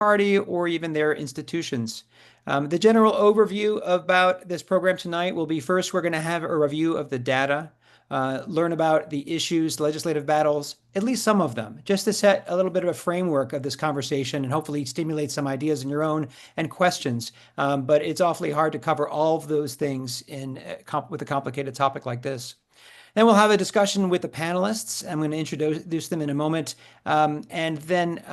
party or even their institutions. The general overview about this program tonight will be first, we're going to have a review of the data, learn about the issues, legislative battles, at least some of them, just to set a little bit of a framework of this conversation and hopefully stimulate some ideas in your own and questions. But it's awfully hard to cover all of those things with a complicated topic like this. Then we'll have a discussion with the panelists. I'm going to introduce them in a moment. And then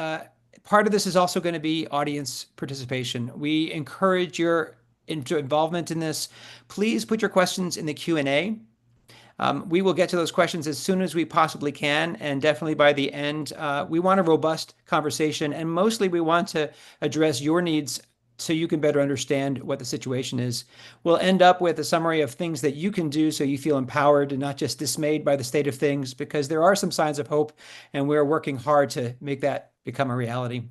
part of this is also going to be audience participation. We encourage your involvement in this. Please put your questions in the Q&A. We will get to those questions as soon as we possibly can, and definitely by the end. We want a robust conversation, and mostly we want to address your needs so you can better understand what the situation is. We'll end up with a summary of things that you can do so you feel empowered and not just dismayed by the state of things, because there are some signs of hope, and we're working hard to make that become a reality.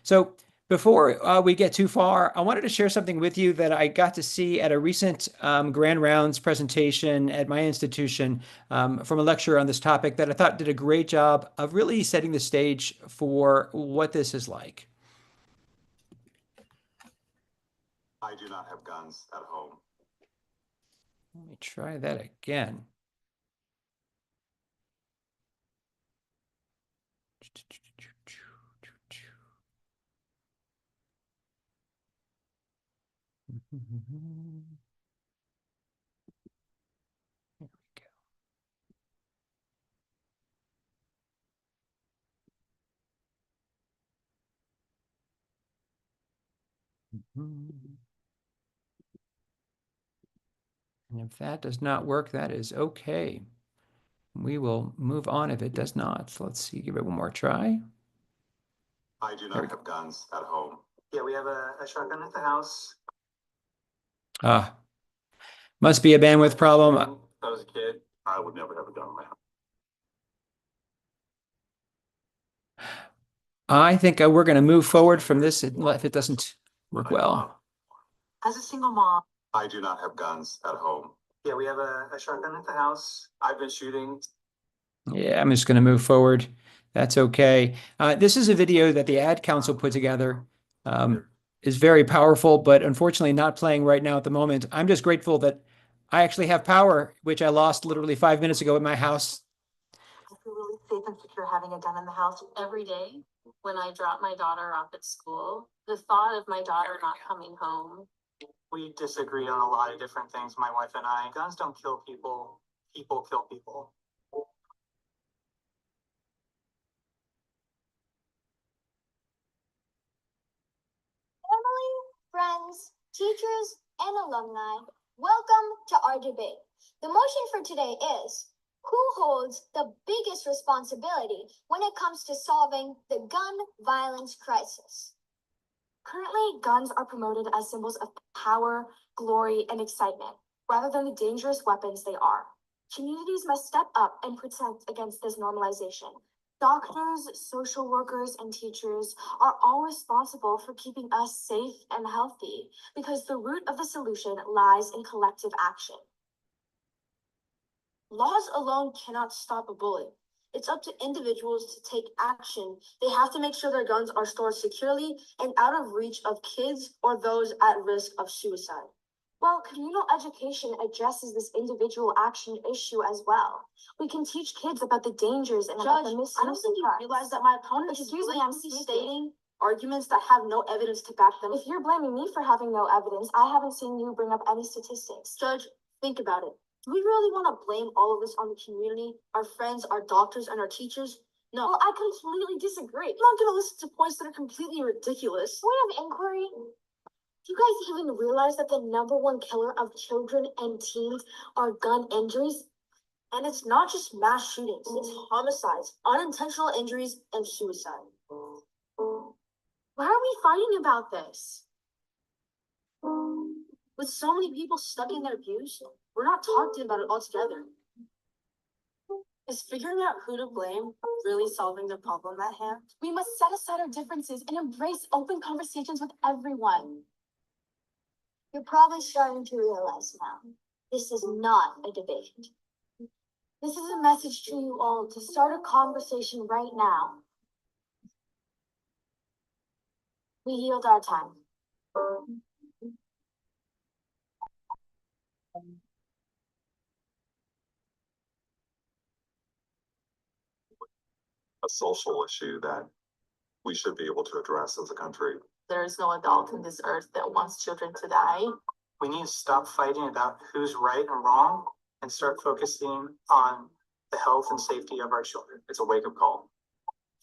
So before we get too far, I wanted to share something with you that I got to see at a recent Grand Rounds presentation at my institution from a lecturer on this topic that I thought did a great job of really setting the stage for what this is like. I do not have guns at home. Let me try that again. There we go. And if that does not work, that is okay. We will move on if it does not. So let's see, give it one more try. I do not have guns at home. Yeah, we have a shotgun at the house. Must be a bandwidth problem. When I was a kid, I would never have a gun in my house. I think we're going to move forward from this if it doesn't work well. As a single mom, I do not have guns at home. Yeah, we have a shotgun at the house. I've been shooting. Yeah, I'm just going to move forward. That's okay. This is a video that the Ad Council put together. Is very powerful, but unfortunately not playing right now at the moment. I'm just grateful that I actually have power, which I lost literally 5 minutes ago at my house. I feel really safe and secure having a gun in the house. Every day when I drop my daughter off at school, the thought of my daughter not coming home. We disagree on a lot of different things, my wife and I. Guns don't kill people. People kill people. Family, friends, teachers, and alumni, welcome to our debate. The motion for today is, who holds the biggest responsibility when it comes to solving the gun violence crisis? Currently, guns are promoted as symbols of power, glory, and excitement, rather than the dangerous weapons they are. Communities must step up and protect against this normalization. Doctors, social workers, and teachers are all responsible for keeping us safe and healthy because the root of the solution lies in collective action. Laws alone cannot stop a bullet. It's up to individuals to take action. They have to make sure their guns are stored securely and out of reach of kids or those at risk of suicide. Well, communal education addresses this individual action issue as well. We can teach kids about the dangers and about the misuse. I don't think you realize that my opponent is blatantly stating arguments that have no evidence to back them. If you're blaming me for having no evidence, I haven't seen you bring up any statistics. Judge, think about it. Do we really want to blame all of this on the community, our friends, our doctors, and our teachers? No, well, I completely disagree. I'm not going to listen to points that are completely ridiculous. Point of inquiry. Do you guys even realize that the #1 killer of children and teens are gun injuries? And it's not just mass shootings, it's homicides, unintentional injuries, and suicide. Why are we fighting about this? With so many people stuck in their views, we're not talking about it altogether. Is figuring out who to blame really solving the problem at hand? We must set aside our differences and embrace open conversations with everyone. You're probably starting to realize now, this is not a debate. This is a message to you all to start a conversation right now. We yield our time. A social issue that we should be able to address as a country. There is no adult in this earth that wants children to die. We need to stop fighting about who's right and wrong and start focusing on the health and safety of our children. It's a wake-up call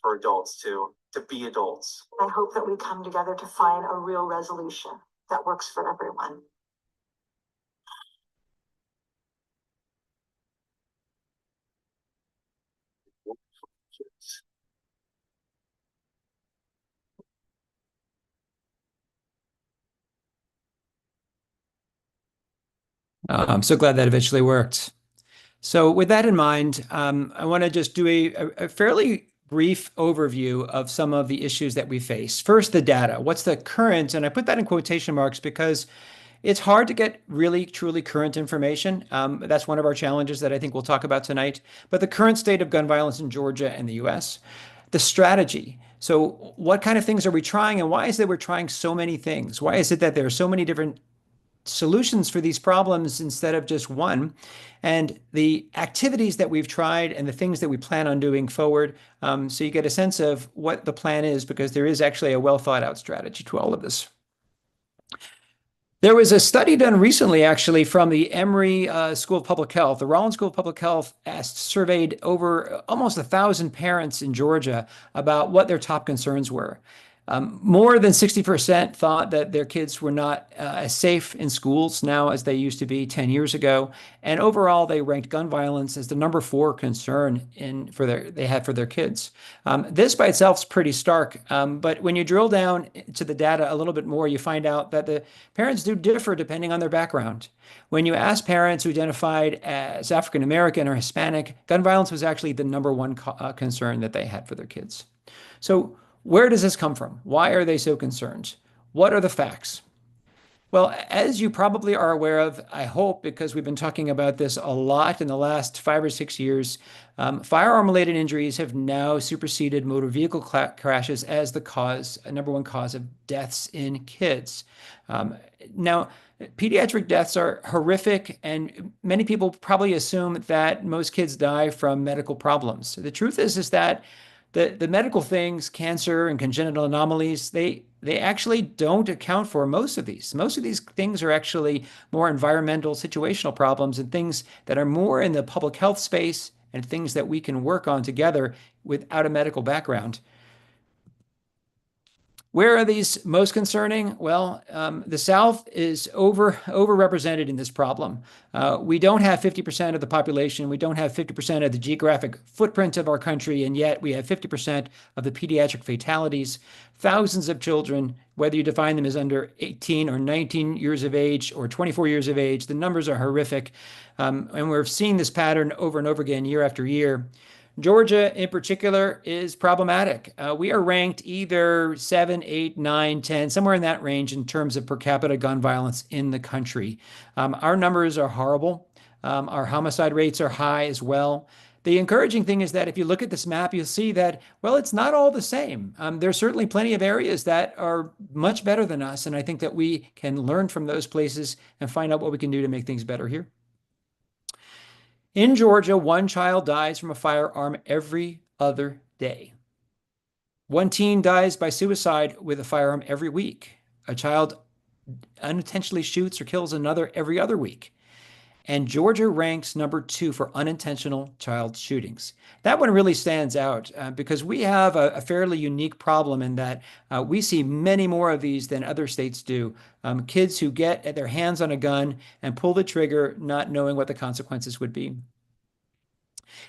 for adults to be adults. I hope that we come together to find a real resolution that works for everyone. I'm so glad that eventually worked. So with that in mind, I want to just do a fairly brief overview of some of the issues that we face. First, the data. What's the current? And I put that in quotation marks because it's hard to get really, truly current information. That's one of our challenges that I think we'll talk about tonight. But the current state of gun violence in Georgia and the US, the strategy. So what kind of things are we trying, and why is it we're trying so many things? Why is it that there are so many different solutions for these problems instead of just one, and the activities that we've tried and the things that we plan on doing forward, so you get a sense of what the plan is, because there is actually a well thought out strategy to all of this. There was a study done recently, actually, from the Emory School of Public Health. The Rollins School of Public Health surveyed over almost 1,000 parents in Georgia about what their top concerns were. More than 60% thought that their kids were not as safe in schools now as they used to be 10 years ago. And overall, they ranked gun violence as the number 4 concern they had for their kids. This by itself is pretty stark, but when you drill down to the data a little bit more, you find out that the parents do differ depending on their background. When you ask parents who identified as African American or Hispanic, gun violence was actually the number 1 concern that they had for their kids. So where does this come from? Why are they so concerned? What are the facts? Well, as you probably are aware of, I hope, because we've been talking about this a lot in the last 5 or 6 years, firearm-related injuries have now superseded motor vehicle crashes as the number 1 cause of deaths in kids. Now, pediatric deaths are horrific, and many people probably assume that most kids die from medical problems. The truth is that the medical things, cancer and congenital anomalies, they actually don't account for most of these. Most of these things are actually more environmental, situational problems, and things that are more in the public health space and things that we can work on together without a medical background. Where are these most concerning? Well, the South is overrepresented in this problem. We don't have 50% of the population. We don't have 50% of the geographic footprint of our country, and yet we have 50% of the pediatric fatalities. Thousands of children, whether you define them as under 18 or 19 years of age or 24 years of age, the numbers are horrific. And we're seeing this pattern over and over again, year after year. Georgia, in particular, is problematic. We are ranked either 7, 8, 9, 10, somewhere in that range in terms of per capita gun violence in the country. Our numbers are horrible. Our homicide rates are high as well. The encouraging thing is that if you look at this map, you'll see that, well, it's not all the same. There's certainly plenty of areas that are much better than us, and I think that we can learn from those places and find out what we can do to make things better here. In Georgia, 1 child dies from a firearm every other day. 1 teen dies by suicide with a firearm every week. A child unintentionally shoots or kills another every other week. And Georgia ranks number 2 for unintentional child shootings. That one really stands out because we have a fairly unique problem in that we see many more of these than other states do. Kids who get their hands on a gun and pull the trigger not knowing what the consequences would be.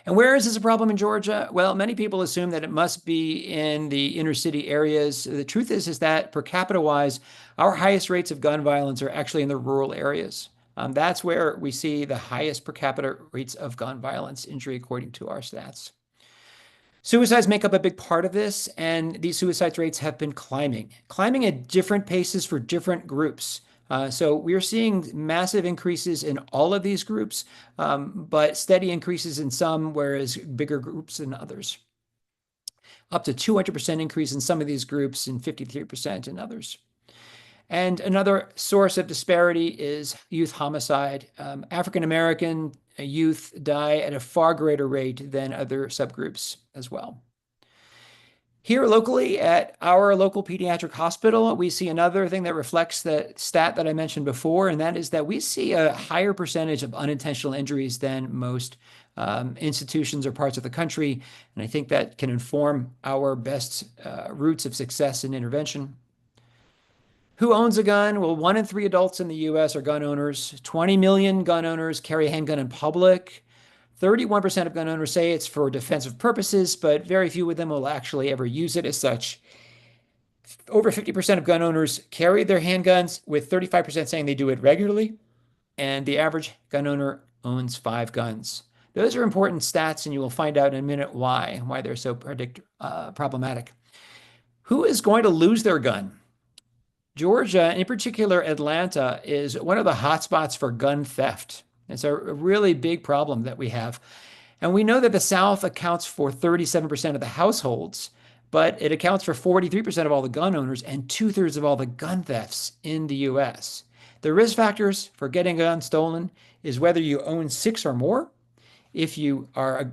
And where is this a problem in Georgia? Well, many people assume that it must be in the inner city areas. The truth is that per capita wise, our highest rates of gun violence are actually in the rural areas. That's where we see the highest per capita rates of gun violence injury, according to our stats. Suicides make up a big part of this, and these suicide rates have been climbing at different paces for different groups. So we're seeing massive increases in all of these groups, but steady increases in some, whereas bigger groups in others. up to 200% increase in some of these groups and 53% in others. And another source of disparity is youth homicide. African-American youth die at a far greater rate than other subgroups as well. Here locally at our local pediatric hospital, we see another thing that reflects the stat that I mentioned before, and that is that we see a higher percentage of unintentional injuries than most institutions or parts of the country. And I think that can inform our best routes of success in intervention. Who owns a gun? Well, 1 in 3 adults in the US are gun owners. 20 million gun owners carry a handgun in public. 31% of gun owners say it's for defensive purposes, but very few of them will actually ever use it as such. Over 50% of gun owners carry their handguns, with 35% saying they do it regularly. And the average gun owner owns 5 guns. Those are important stats, and you will find out in a minute why they're so problematic. Who is going to lose their gun? Georgia, in particular Atlanta, is one of the hotspots for gun theft. It's a really big problem that we have. And we know that the South accounts for 37% of the households, but it accounts for 43% of all the gun owners and 2/3 of all the gun thefts in the US. The risk factors for getting a gun stolen is whether you own 6 or more, if you are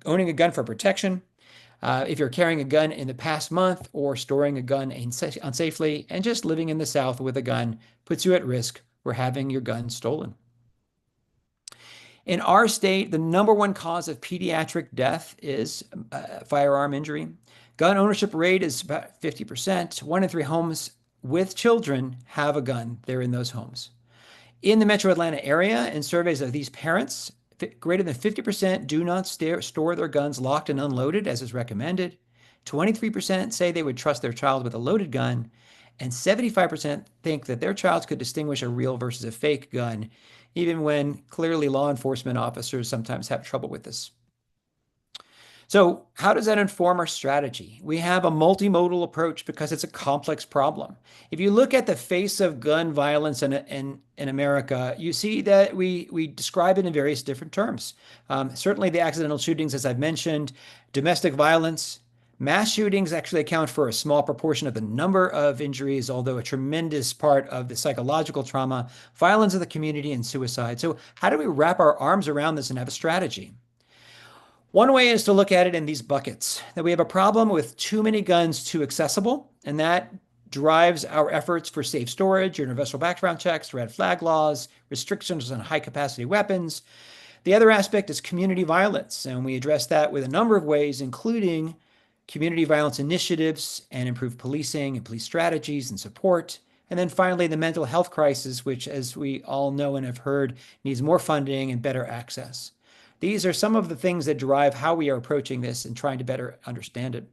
owning a gun for protection, if you're carrying a gun in the past month, or storing a gun unsafely, and just living in the South with a gun puts you at risk for having your gun stolen. In our state, the #1 cause of pediatric death is firearm injury. Gun ownership rate is about 50%. 1 in 3 homes with children have a gun. They're in those homes. In the Metro Atlanta area, in surveys of these parents, greater than 50% do not store their guns locked and unloaded as is recommended. 23% say they would trust their child with a loaded gun, and 75% think that their child could distinguish a real versus a fake gun, even when clearly law enforcement officers sometimes have trouble with this. So how does that inform our strategy? We have a multimodal approach because it's a complex problem. If you look at the face of gun violence in America, you see that we describe it in various different terms. Certainly the accidental shootings, as I've mentioned, domestic violence. Mass shootings actually account for a small proportion of the number of injuries, although a tremendous part of the psychological trauma, violence of the community, and suicide. So how do we wrap our arms around this and have a strategy? One way is to look at it in these buckets, that we have a problem with too many guns too accessible, and that drives our efforts for safe storage, universal background checks, red flag laws, restrictions on high-capacity weapons. The other aspect is community violence, and we address that with a number of ways, including community violence initiatives and improved policing and police strategies and support. And then finally, the mental health crisis, which, as we all know and have heard, needs more funding and better access. These are some of the things that drive how we are approaching this and trying to better understand it.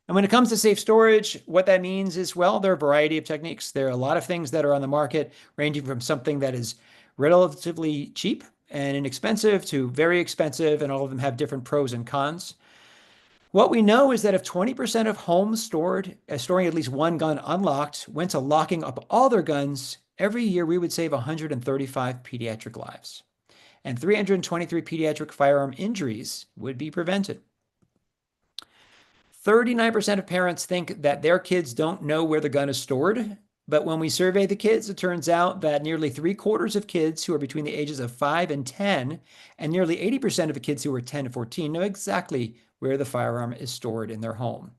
And when it comes to safe storage, what that means is, well, there are a variety of techniques. There are a lot of things that are on the market, ranging from something that is relatively cheap and inexpensive to very expensive, and all of them have different pros and cons. What we know is that if 20% of homes storing at least one gun unlocked went to locking up all their guns, every year we would save 135 pediatric lives. And 323 pediatric firearm injuries would be prevented. 39% of parents think that their kids don't know where the gun is stored. But when we survey the kids, it turns out that nearly 3/4 of kids who are between the ages of 5 and 10, and nearly 80% of the kids who are 10 to 14 know exactly where the firearm is stored in their home.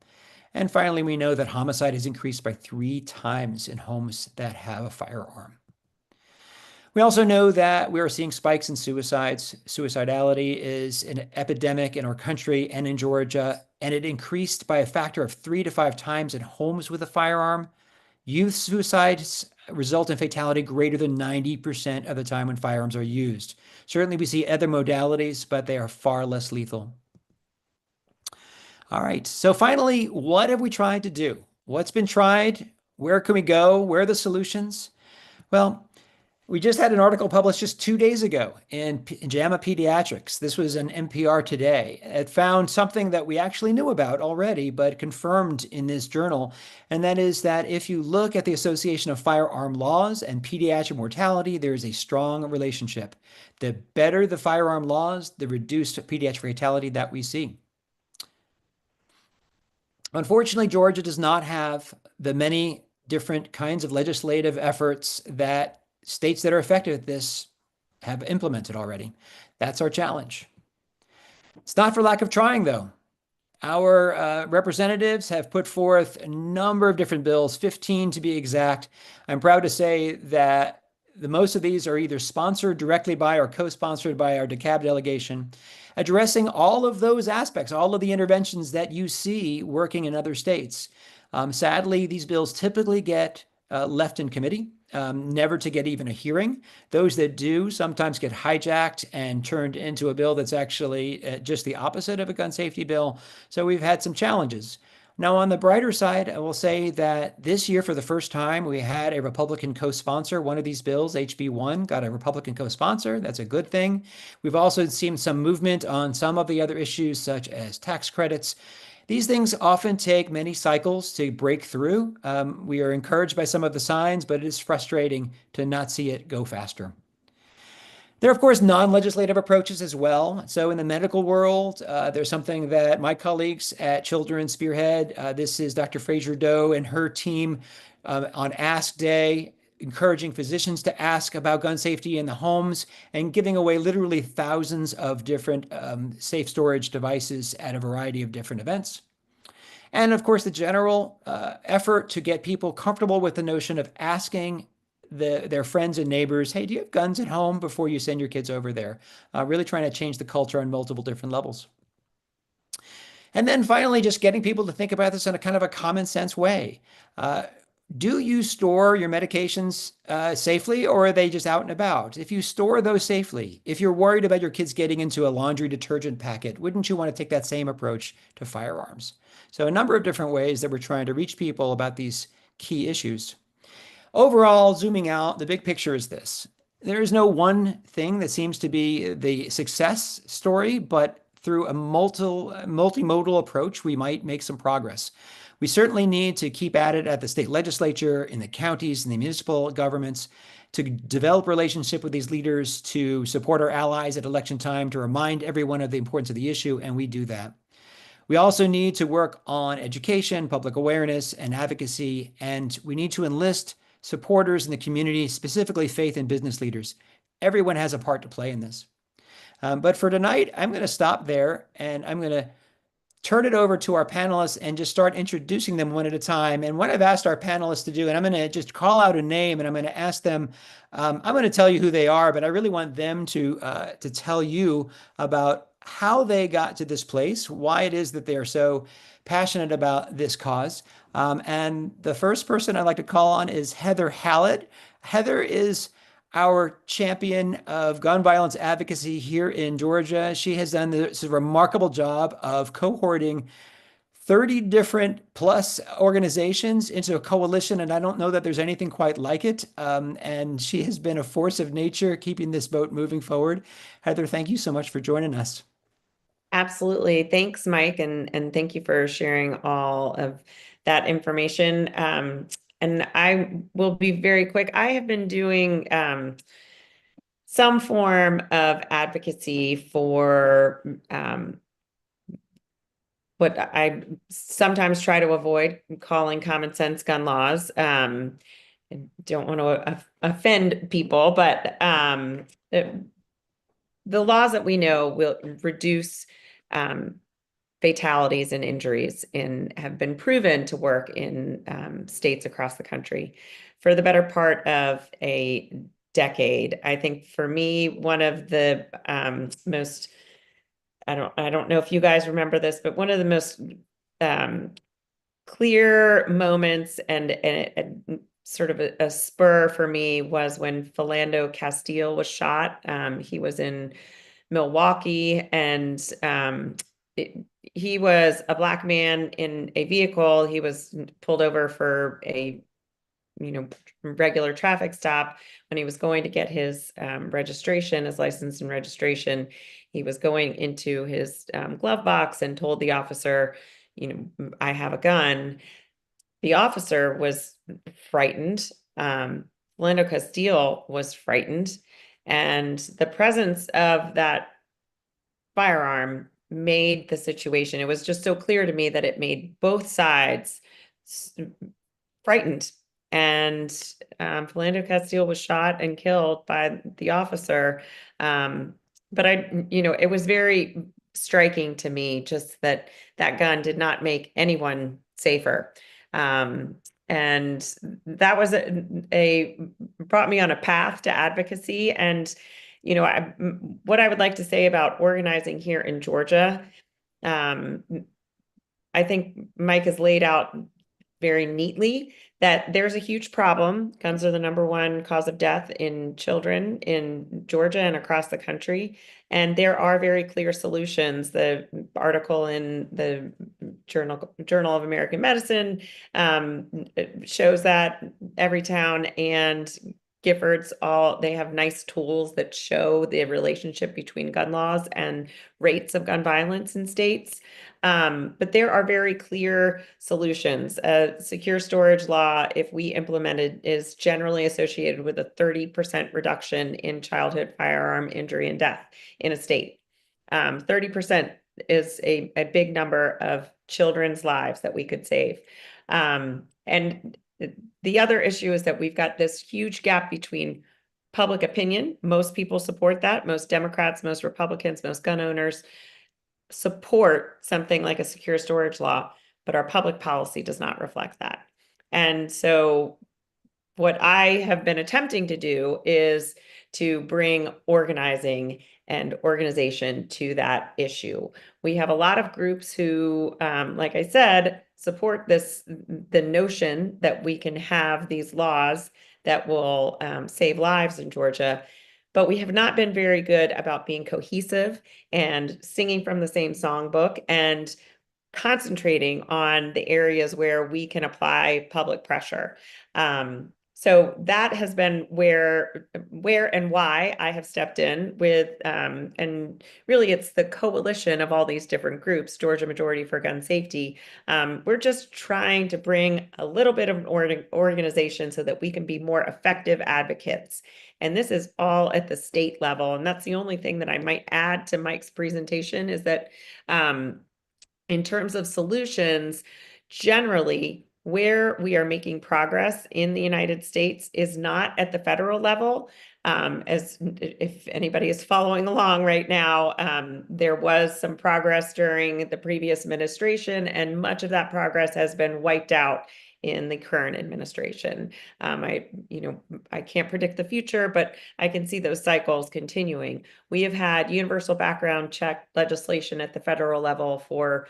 And finally, we know that homicide has increased by 3 times in homes that have a firearm. We also know that we are seeing spikes in suicides. Suicidality is an epidemic in our country and in Georgia, and it increased by a factor of 3 to 5 times in homes with a firearm. Youth suicides result in fatality greater than 90% of the time when firearms are used. Certainly we see other modalities, but they are far less lethal. All right, so finally, what have we tried to do? What's been tried? Where can we go? Where are the solutions? Well, we just had an article published just 2 days ago in JAMA Pediatrics. This was an NPR Today. It found something that we actually knew about already, but confirmed in this journal. And that is that if you look at the association of firearm laws and pediatric mortality, there is a strong relationship. The better the firearm laws, the reduced pediatric fatality that we see. Unfortunately, Georgia does not have the many different kinds of legislative efforts that states that are effective at this have implemented already. That's our challenge. It's not for lack of trying, though. Our representatives have put forth a number of different bills, 15 to be exact. I'm proud to say that the most of these are either sponsored directly by or co-sponsored by our DeKalb delegation, addressing all of those aspects, all of the interventions that you see working in other states. Sadly, these bills typically get left in committee, never to get even a hearing. Those that do sometimes get hijacked and turned into a bill that's actually just the opposite of a gun safety bill. So we've had some challenges. Now, on the brighter side, I will say that this year, for the first time, we had a Republican co-sponsor. One of these bills, HB1, got a Republican co-sponsor. That's a good thing. We've also seen some movement on some of the other issues, such as tax credits. These things often take many cycles to break through. We are encouraged by some of the signs, but it is frustrating to not see it go faster. There are, of course, non-legislative approaches as well. So in the medical world, there's something that my colleagues at Children spearhead. This is Dr. Fraser Doe and her team on Ask Day, encouraging physicians to ask about gun safety in the homes and giving away literally thousands of different safe storage devices at a variety of different events. And of course, the general effort to get people comfortable with the notion of asking their friends and neighbors, hey, do you have guns at home, before you send your kids over there? Really trying to change the culture on multiple different levels. And then finally, just getting people to think about this in a kind of a common sense way. Do you store your medications safely, or are they just out and about? If you store those safely, if you're worried about your kids getting into a laundry detergent packet, wouldn't you want to take that same approach to firearms? So a number of different ways that we're trying to reach people about these key issues. Overall, zooming out, the big picture is this. There is no one thing that seems to be the success story, but through a multimodal approach, we might make some progress. We certainly need to keep at it at the state legislature, in the counties, and the municipal governments, to develop relationship with these leaders, to support our allies at election time, to remind everyone of the importance of the issue, and we do that. We also need to work on education, public awareness, and advocacy, and we need to enlist supporters in the community, specifically faith and business leaders. Everyone has a part to play in this. But for tonight, I'm going to stop there, and I'm going to turn it over to our panelists and just start introducing them one at a time. And what I've asked our panelists to do, and I'm going to just call out a name and I'm going to ask them, I'm going to tell you who they are, but I really want them to tell you about how they got to this place, why it is that they are so passionate about this cause. And the first person I'd like to call on is Heather Hallett. Heather is our champion of gun violence advocacy here in Georgia. She has done this remarkable job of cohorting 30 different plus organizations into a coalition, and I don't know that there's anything quite like it. And she has been a force of nature keeping this boat moving forward. Heather, thank you so much for joining us. Absolutely. Thanks, Mike. And thank you for sharing all of that information. And I will be very quick. I have been doing some form of advocacy for what I sometimes try to avoid calling common sense gun laws. I don't want to offend people, but the laws that we know will reduce fatalities and injuries and have been proven to work in states across the country for the better part of a decade. I think for me, one of the most, I don't know if you guys remember this, but one of the most clear moments and sort of a spur for me was when Philando Castile was shot. He was in Milwaukee, and he was a Black man in a vehicle. He was pulled over for a regular traffic stop. When he was going to get his registration, his license and registration, he was going into his glove box and told the officer, I have a gun. The officer was frightened. Philando Castile was frightened. And the presence of that firearm made the situation, it was just so clear to me that it made both sides frightened. And Philando Castile was shot and killed by the officer. But it was very striking to me just that that gun did not make anyone safer. And that was brought me on a path to advocacy. And, what I would like to say about organizing here in Georgia, I think Mike has laid out very neatly that there's a huge problem. Guns are the number 1 cause of death in children in Georgia and across the country. And there are very clear solutions. The article in the Journal of American Medicine shows that Everytown and Giffords they have nice tools that show the relationship between gun laws and rates of gun violence in states. But there are very clear solutions. A secure storage law, if we implemented, is generally associated with a 30% reduction in childhood firearm injury and death in a state. 30% is a big number of children's lives that we could save. And the other issue is that we've got this huge gap between public opinion. Most people support that. Most Democrats, most Republicans, most gun owners support something like a secure storage law, but our public policy does not reflect that. And so what I have been attempting to do is to bring organizing and organization to that issue. We have a lot of groups who, like I said, support the notion that we can have these laws that will save lives in Georgia, but we have not been very good about being cohesive and singing from the same songbook and concentrating on the areas where we can apply public pressure. So that has been where and why I have stepped in with, and really it's the coalition of all these different groups, Georgia Majority for Gun Safety. We're just trying to bring a little bit of an organization so that we can be more effective advocates. And this is all at the state level. And that's the only thing that I might add to Mike's presentation is that in terms of solutions, generally, where we are making progress in the United States is not at the federal level. As if anybody is following along right now, there was some progress during the previous administration, and much of that progress has been wiped out in the current administration. I can't predict the future, but I can see those cycles continuing. We have had universal background check legislation at the federal level for,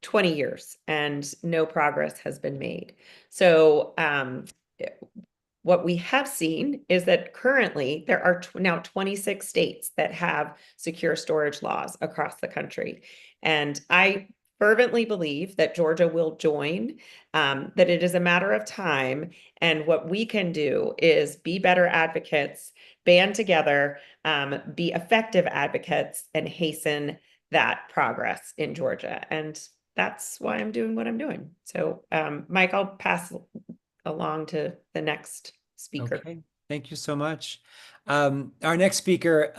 20 years, and no progress has been made. So what we have seen is that currently there are now 26 states that have secure storage laws across the country. And I fervently believe that Georgia will join, that it is a matter of time. And what we can do is be better advocates, band together, be effective advocates, and hasten that progress in Georgia. And that's why I'm doing what I'm doing. So, Mike, I'll pass along to the next speaker. Okay, thank you so much. Our next speaker,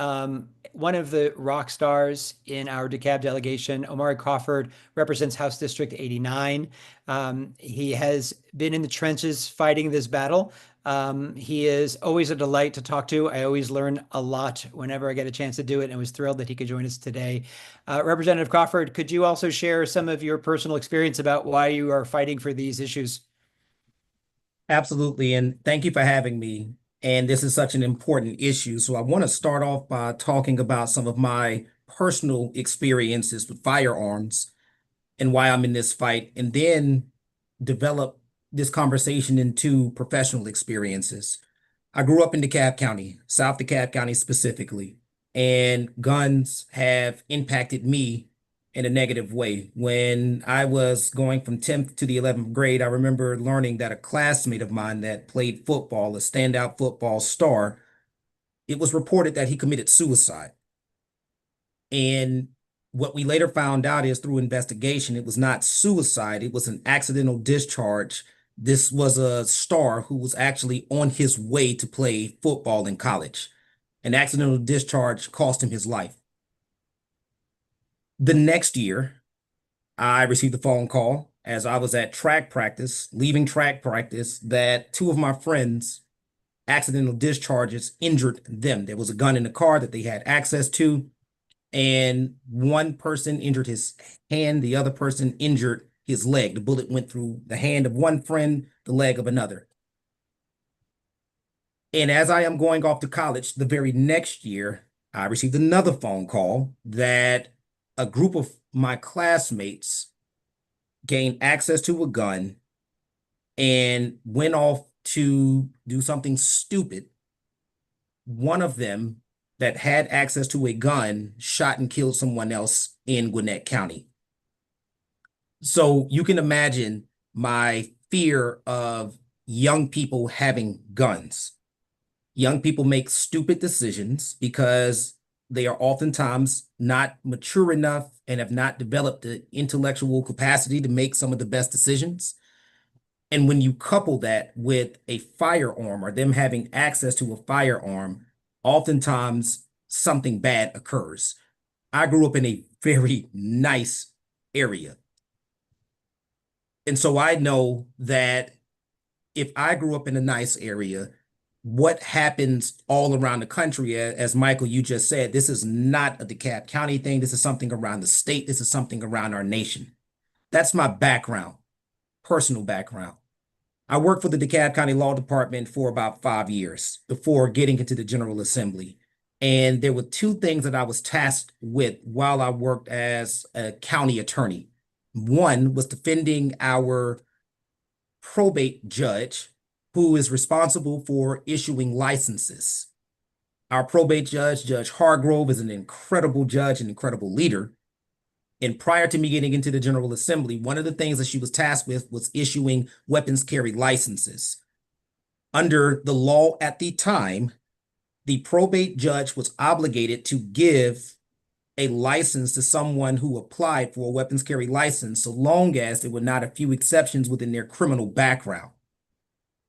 one of the rock stars in our DeKalb delegation, Omari Crawford, represents House District 89. He has been in the trenches fighting this battle. He is always a delight to talk to. I always learn a lot whenever I get a chance to do it, and was thrilled that he could join us today. Representative Crawford, could you also share some of your personal experience about why you are fighting for these issues? Absolutely, and thank you for having me. And this is such an important issue. So I want to start off by talking about some of my personal experiences with firearms and why I'm in this fight, and then develop this conversation into professional experiences. I grew up in DeKalb County, South DeKalb County specifically, and guns have impacted me in a negative way. When I was going from 10th to the 11th grade, I remember learning that a classmate of mine that played football, a standout football star, it was reported that he committed suicide. And what we later found out is through investigation, it was not suicide, it was an accidental discharge. This was a star who was actually on his way to play football in college. An accidental discharge cost him his life. The next year, I received a phone call as I was at track practice, leaving track practice, that two of my friends' accidental discharges injured them. There was a gun in the car that they had access to, and one person injured his hand, the other person injured his leg. The bullet went through the hand of one friend, the leg of another. And as I am going off to college, the very next year, I received another phone call that a group of my classmates gained access to a gun and went off to do something stupid. One of them that had access to a gun shot and killed someone else in Gwinnett County. So you can imagine my fear of young people having guns. Young people make stupid decisions because they are oftentimes not mature enough and have not developed the intellectual capacity to make some of the best decisions. And when you couple that with a firearm or them having access to a firearm, oftentimes something bad occurs. I grew up in a very nice area. And so I know that if I grew up in a nice area, what happens all around the country, as Michael, you just said, this is not a DeKalb County thing. This is something around the state. This is something around our nation. That's my background, personal background. I worked for the DeKalb County Law Department for about 5 years before getting into the General Assembly. And there were two things that I was tasked with while I worked as a county attorney. One was defending our probate judge, who is responsible for issuing licenses. Our probate judge, Judge Hargrove, is an incredible judge, an incredible leader. And prior to me getting into the General Assembly, one of the things that she was tasked with was issuing weapons carry licenses. Under the law at the time, the probate judge was obligated to give a license to someone who applied for a weapons carry license, so long as there were not a few exceptions within their criminal background.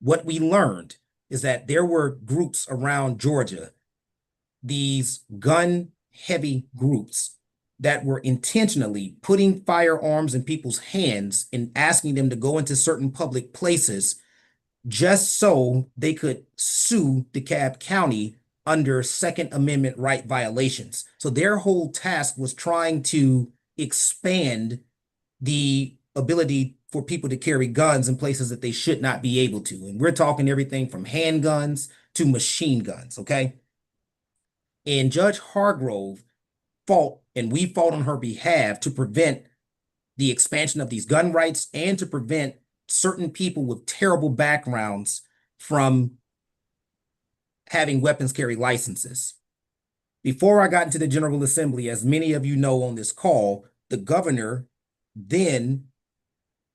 What we learned is that there were groups around Georgia, these gun-heavy groups, that were intentionally putting firearms in people's hands and asking them to go into certain public places just so they could sue DeKalb County under Second Amendment right violations. So their whole task was trying to expand the ability for people to carry guns in places that they should not be able to. And we're talking everything from handguns to machine guns, okay? And Judge Hargrove fought, and we fought on her behalf to prevent the expansion of these gun rights and to prevent certain people with terrible backgrounds from having weapons carry licenses. Before I got into the General Assembly, as many of you know on this call, the governor then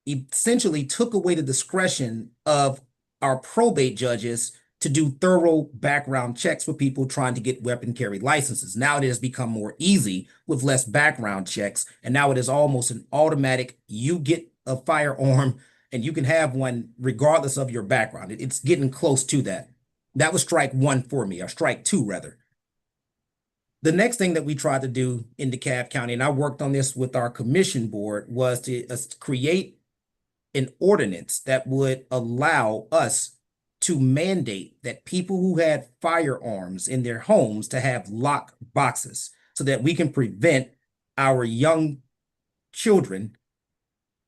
essentially took away the discretion of our probate judges to do thorough background checks for people trying to get weapon carry licenses. Now it has become more easy with less background checks, and now it is almost an automatic, you get a firearm and you can have one regardless of your background. It's getting close to that. That was strike one for me, or strike two rather. The next thing that we tried to do in DeKalb County, and I worked on this with our commission board, was to create an ordinance that would allow us to mandate that people who had firearms in their homes to have lock boxes so that we can prevent our young children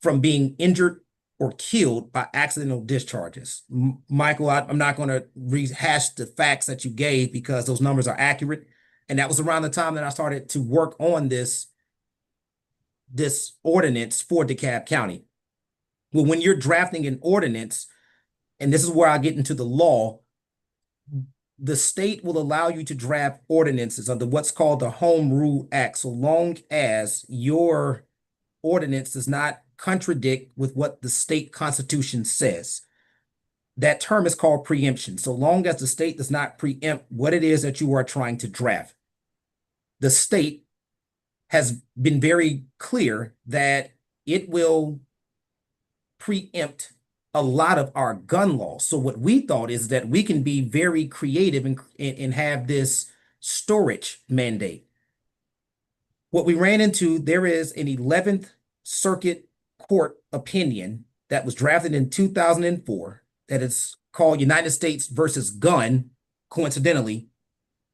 from being injured or killed by accidental discharges. Michael, I'm not going to rehash the facts that you gave because those numbers are accurate. And that was around the time that I started to work on this ordinance for DeKalb County. Well, when you're drafting an ordinance, and this is where I get into the law, the state will allow you to draft ordinances under what's called the Home Rule Act, so long as your ordinance does not contradict with what the state constitution says. That term is called preemption, so long as the state does not preempt what it is that you are trying to draft. The state has been very clear that it will preempt a lot of our gun laws. So what we thought is that we can be very creative and have this storage mandate. What we ran into, there is an 11th Circuit Court opinion that was drafted in 2004 that is called United States versus Gun, coincidentally,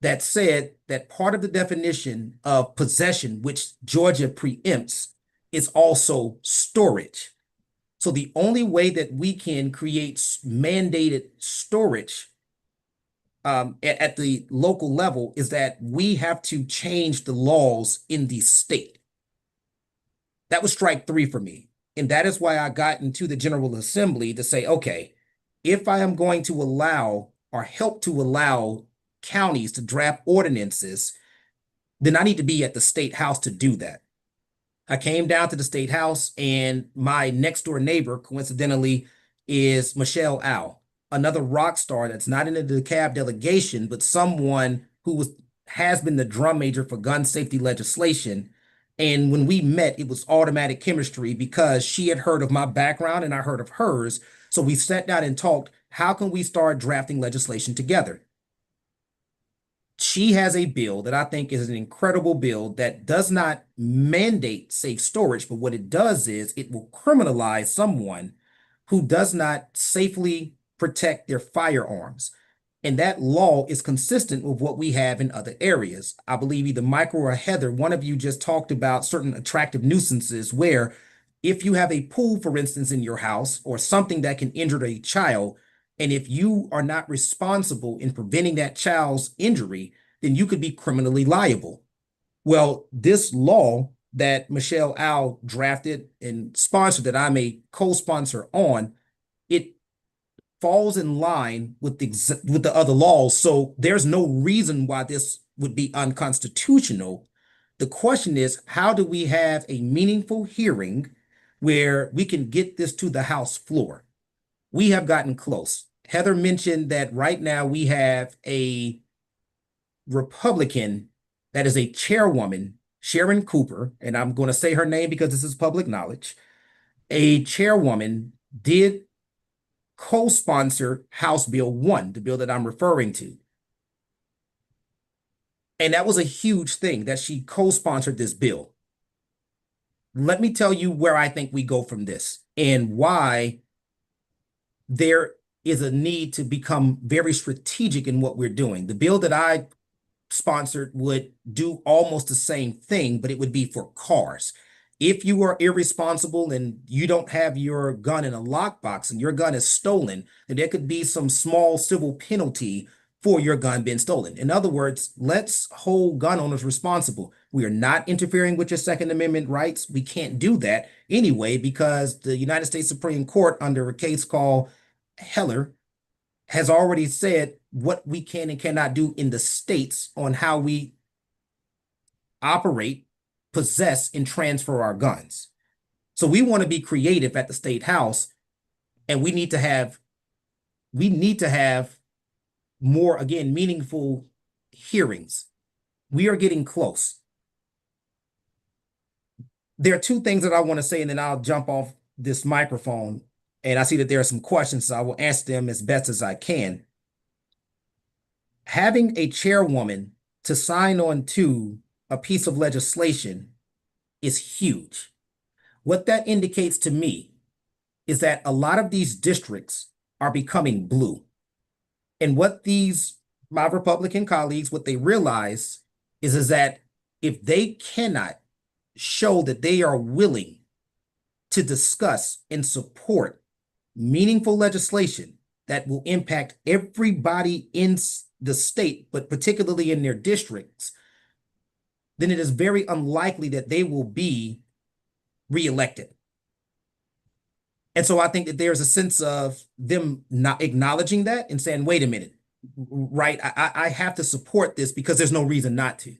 that said that part of the definition of possession, which Georgia preempts, is also storage. So the only way that we can create mandated storage at the local level is that we have to change the laws in the state. That was strike three for me. And that is why I got into the General Assembly to say, okay, if I am going to allow or help to allow counties to draft ordinances, then I need to be at the state house to do that. I came down to the state house, and my next door neighbor, coincidentally, is Michelle Au, another rock star that's not in the DeKalb delegation, but someone who has been the drum major for gun safety legislation. And when we met, it was automatic chemistry because she had heard of my background and I heard of hers. So we sat down and talked, how can we start drafting legislation together? She has a bill that I think is an incredible bill that does not mandate safe storage, but what it does is it will criminalize someone who does not safely protect their firearms. And that law is consistent with what we have in other areas. I believe either Michael or Heather, one of you just talked about certain attractive nuisances where if you have a pool, for instance, in your house or something that can injure a child, and if you are not responsible in preventing that child's injury, then you could be criminally liable. Well, this law that Michelle Au drafted and sponsored that I'm a co-sponsor on, it falls in line with the other laws. So there's no reason why this would be unconstitutional. The question is, how do we have a meaningful hearing where we can get this to the House floor? We have gotten close. Heather mentioned that right now we have a Republican that is a chairwoman, Sharon Cooper, and I'm going to say her name because this is public knowledge. A chairwoman did co-sponsor House Bill 1, the bill that I'm referring to. And that was a huge thing that she co-sponsored this bill. Let me tell you where I think we go from this and why there is a need to become very strategic in what we're doing. The bill that I sponsored would do almost the same thing, but it would be for cars. If you are irresponsible and you don't have your gun in a lockbox and your gun is stolen, then there could be some small civil penalty for your gun being stolen. In other words, let's hold gun owners responsible. We are not interfering with your Second Amendment rights. We can't do that anyway because the United States Supreme Court, under a case called Heller, has already said what we can and cannot do in the states on how we operate, possess, and transfer our guns. So we want to be creative at the state house, and we need to have more, again, meaningful hearings. We are getting close. There are two things that I want to say, and then I'll jump off this microphone. And I see that there are some questions, so I will answer them as best as I can. Having a chairwoman to sign on to a piece of legislation is huge. What that indicates to me is that a lot of these districts are becoming blue. And what my Republican colleagues, what they realize is that if they cannot show that they are willing to discuss and support meaningful legislation that will impact everybody in the state, but particularly in their districts, then it is very unlikely that they will be reelected. And so I think that there's a sense of them not acknowledging that and saying, wait a minute, right? I have to support this because there's no reason not to.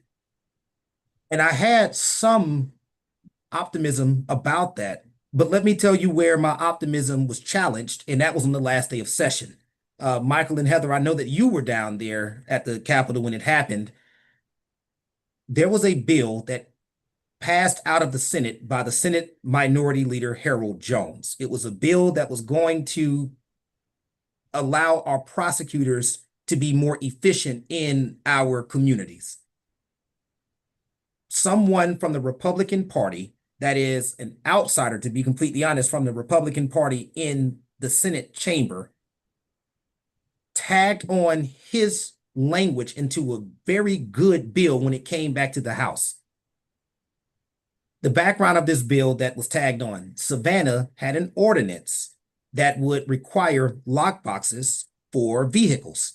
And I had some optimism about that. But let me tell you where my optimism was challenged, and that was on the last day of session. Michael and Heather, I know that you were down there at the Capitol when it happened. There was a bill that passed out of the Senate by the Senate Minority Leader Harold Jones. It was a bill that was going to allow our prosecutors to be more efficient in our communities. someone from the Republican Party, that is an outsider, to be completely honest, from the Republican Party in the Senate chamber, tagged on his language into a very good bill when it came back to the House. The background of this bill that was tagged on, Savannah had an ordinance that would require lockboxes for vehicles.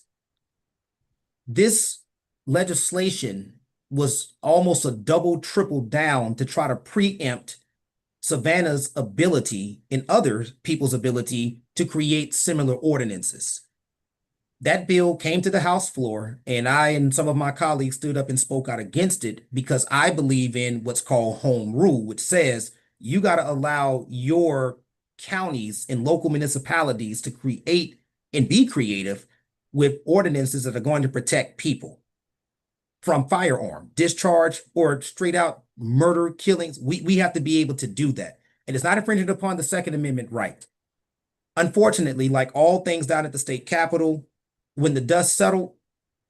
This legislation was almost a double, triple down to try to preempt Savannah's ability and other people's ability to create similar ordinances. That bill came to the House floor, and I and some of my colleagues stood up and spoke out against it because I believe in what's called home rule, which says you got to allow your counties and local municipalities to create and be creative with ordinances that are going to protect people from firearm, discharge, or straight out murder, killings. We have to be able to do that. And it's not infringing upon the Second Amendment right. Unfortunately, like all things down at the state capitol, when the dust settled,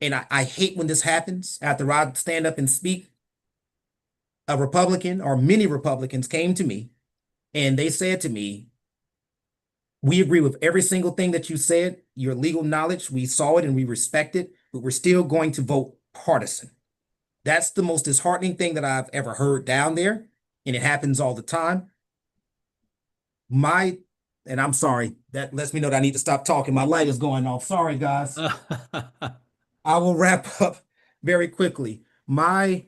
and I hate when this happens after I stand up and speak, a Republican or many Republicans came to me and they said to me, we agree with every single thing that you said, your legal knowledge, we saw it and we respect it, but we're still going to vote partisan. That's the most disheartening thing that I've ever heard down there, and it happens all the time. And I'm sorry, that lets me know that I need to stop talking. My light is going off. Sorry, guys. I will wrap up very quickly. My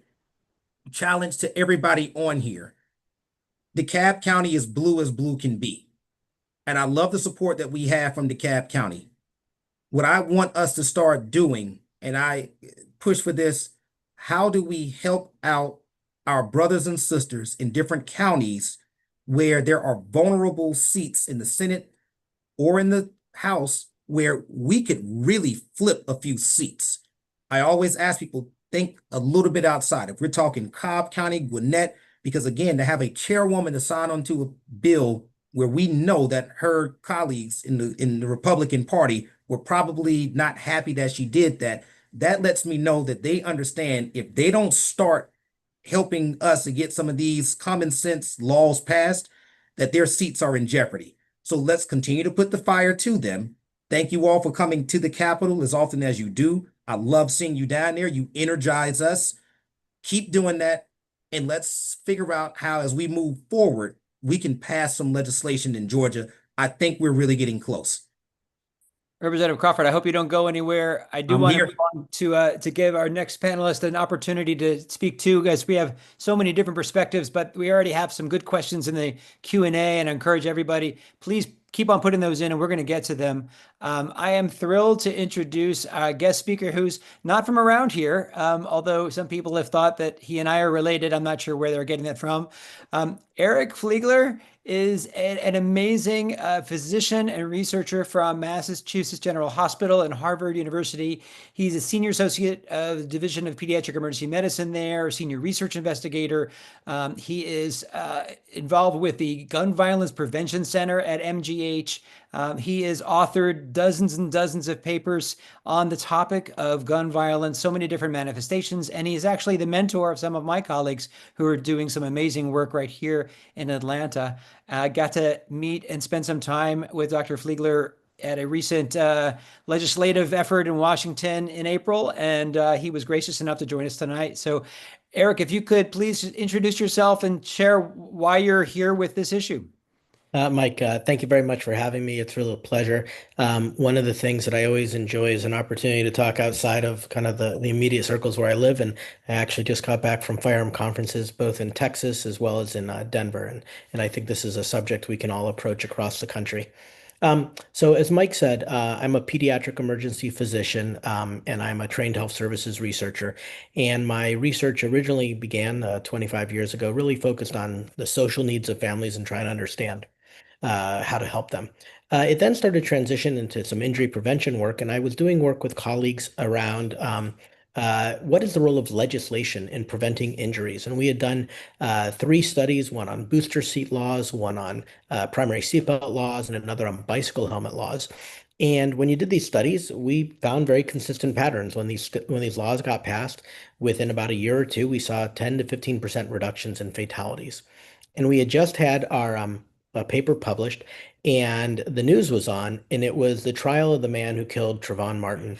challenge to everybody on here, DeKalb County is blue as blue can be. And I love the support that we have from DeKalb County. What I want us to start doing, and I push for this, how do we help out our brothers and sisters in different counties where there are vulnerable seats in the Senate or in the House where we could really flip a few seats? I always ask people, think a little bit outside. If we're talking Cobb County, Gwinnett, because again, to have a chairwoman to sign onto a bill where we know that her colleagues in the Republican Party were probably not happy that she did that, that lets me know that they understand if they don't start helping us to get some of these common sense laws passed, that their seats are in jeopardy. So let's continue to put the fire to them. Thank you all for coming to the Capitol as often as you do. I love seeing you down there. You energize us. Keep doing that. And let's figure out how, as we move forward, we can pass some legislation in Georgia. I think we're really getting close. Representative Crawford, I hope you don't go anywhere. I do I'm want here. to move on to give our next panelist an opportunity to speak too, because we have so many different perspectives, but we already have some good questions in the Q&A, and I encourage everybody, please keep on putting those in and we're going to get to them. I am thrilled to introduce our guest speaker who's not from around here, although some people have thought that he and I are related. I'm not sure where they're getting that from. Eric Fliegler is an amazing physician and researcher from Massachusetts General Hospital and Harvard University. He's a senior associate of the Division of Pediatric Emergency Medicine there, senior research investigator. He is involved with the Gun Violence Prevention Center at MGH. He has authored dozens and dozens of papers on the topic of gun violence, so many different manifestations, and he's actually the mentor of some of my colleagues who are doing some amazing work right here in Atlanta. I got to meet and spend some time with Dr. Fliegler at a recent legislative effort in Washington in April, and he was gracious enough to join us tonight. So, Eric, if you could please introduce yourself and share why you're here with this issue. Mike, thank you very much for having me. It's really a pleasure. One of the things that I always enjoy is an opportunity to talk outside of kind of the immediate circles where I live. And I actually just got back from firearm conferences, both in Texas as well as in Denver. And I think this is a subject we can all approach across the country. So as Mike said, I'm a pediatric emergency physician, and I'm a trained health services researcher. And my research originally began 25 years ago, really focused on the social needs of families and trying to understand how to help them. It then started to transition into some injury prevention work, and I was doing work with colleagues around what is the role of legislation in preventing injuries? And we had done 3 studies, one on booster seat laws, one on primary seatbelt laws, and another on bicycle helmet laws. And when you did these studies, we found very consistent patterns. When these laws got passed, within about a year or two, we saw 10 to 15% reductions in fatalities. And we had just had our a paper published, and the news was on, and it was the trial of the man who killed Trayvon Martin.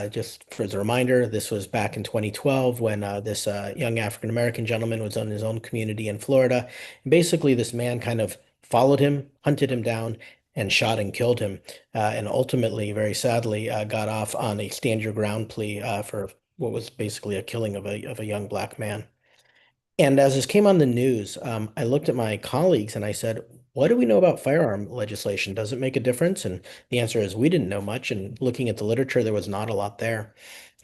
Just for as a reminder, this was back in 2012 when this young African American gentleman was in his own community in Florida. And basically, this man kind of followed him, hunted him down, and shot and killed him, and ultimately, very sadly, got off on a stand your ground plea for what was basically a killing of a young black man. And as this came on the news, I looked at my colleagues and I said, what do we know about firearm legislation? Does it make a difference? And the answer is we didn't know much. And looking at the literature, there was not a lot there.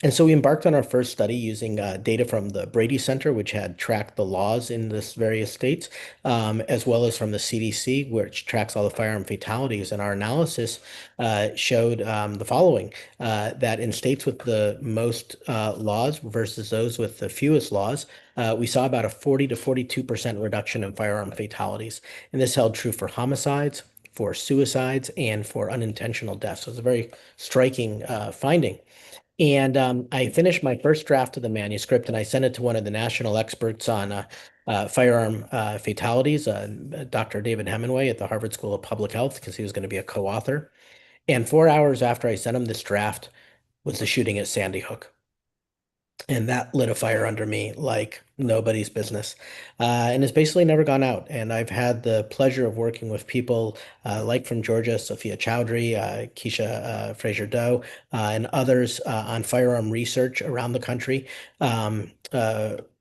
And so we embarked on our first study using data from the Brady Center, which had tracked the laws in this various states, as well as from the CDC, which tracks all the firearm fatalities. And our analysis showed the following, that in states with the most laws versus those with the fewest laws, we saw about a 40 to 42% reduction in firearm fatalities. And this held true for homicides, for suicides, and for unintentional deaths. So it's a very striking finding. And I finished my first draft of the manuscript and I sent it to one of the national experts on firearm fatalities, Dr. David Hemingway at the Harvard School of Public Health, because he was going to be a co-author. And 4 hours after I sent him this draft was the shooting at Sandy Hook. And that lit a fire under me like nobody's business. And it's basically never gone out. And I've had the pleasure of working with people like from Georgia, Sophia Chowdhury, Keisha Fraser-Doe, and others on firearm research around the country.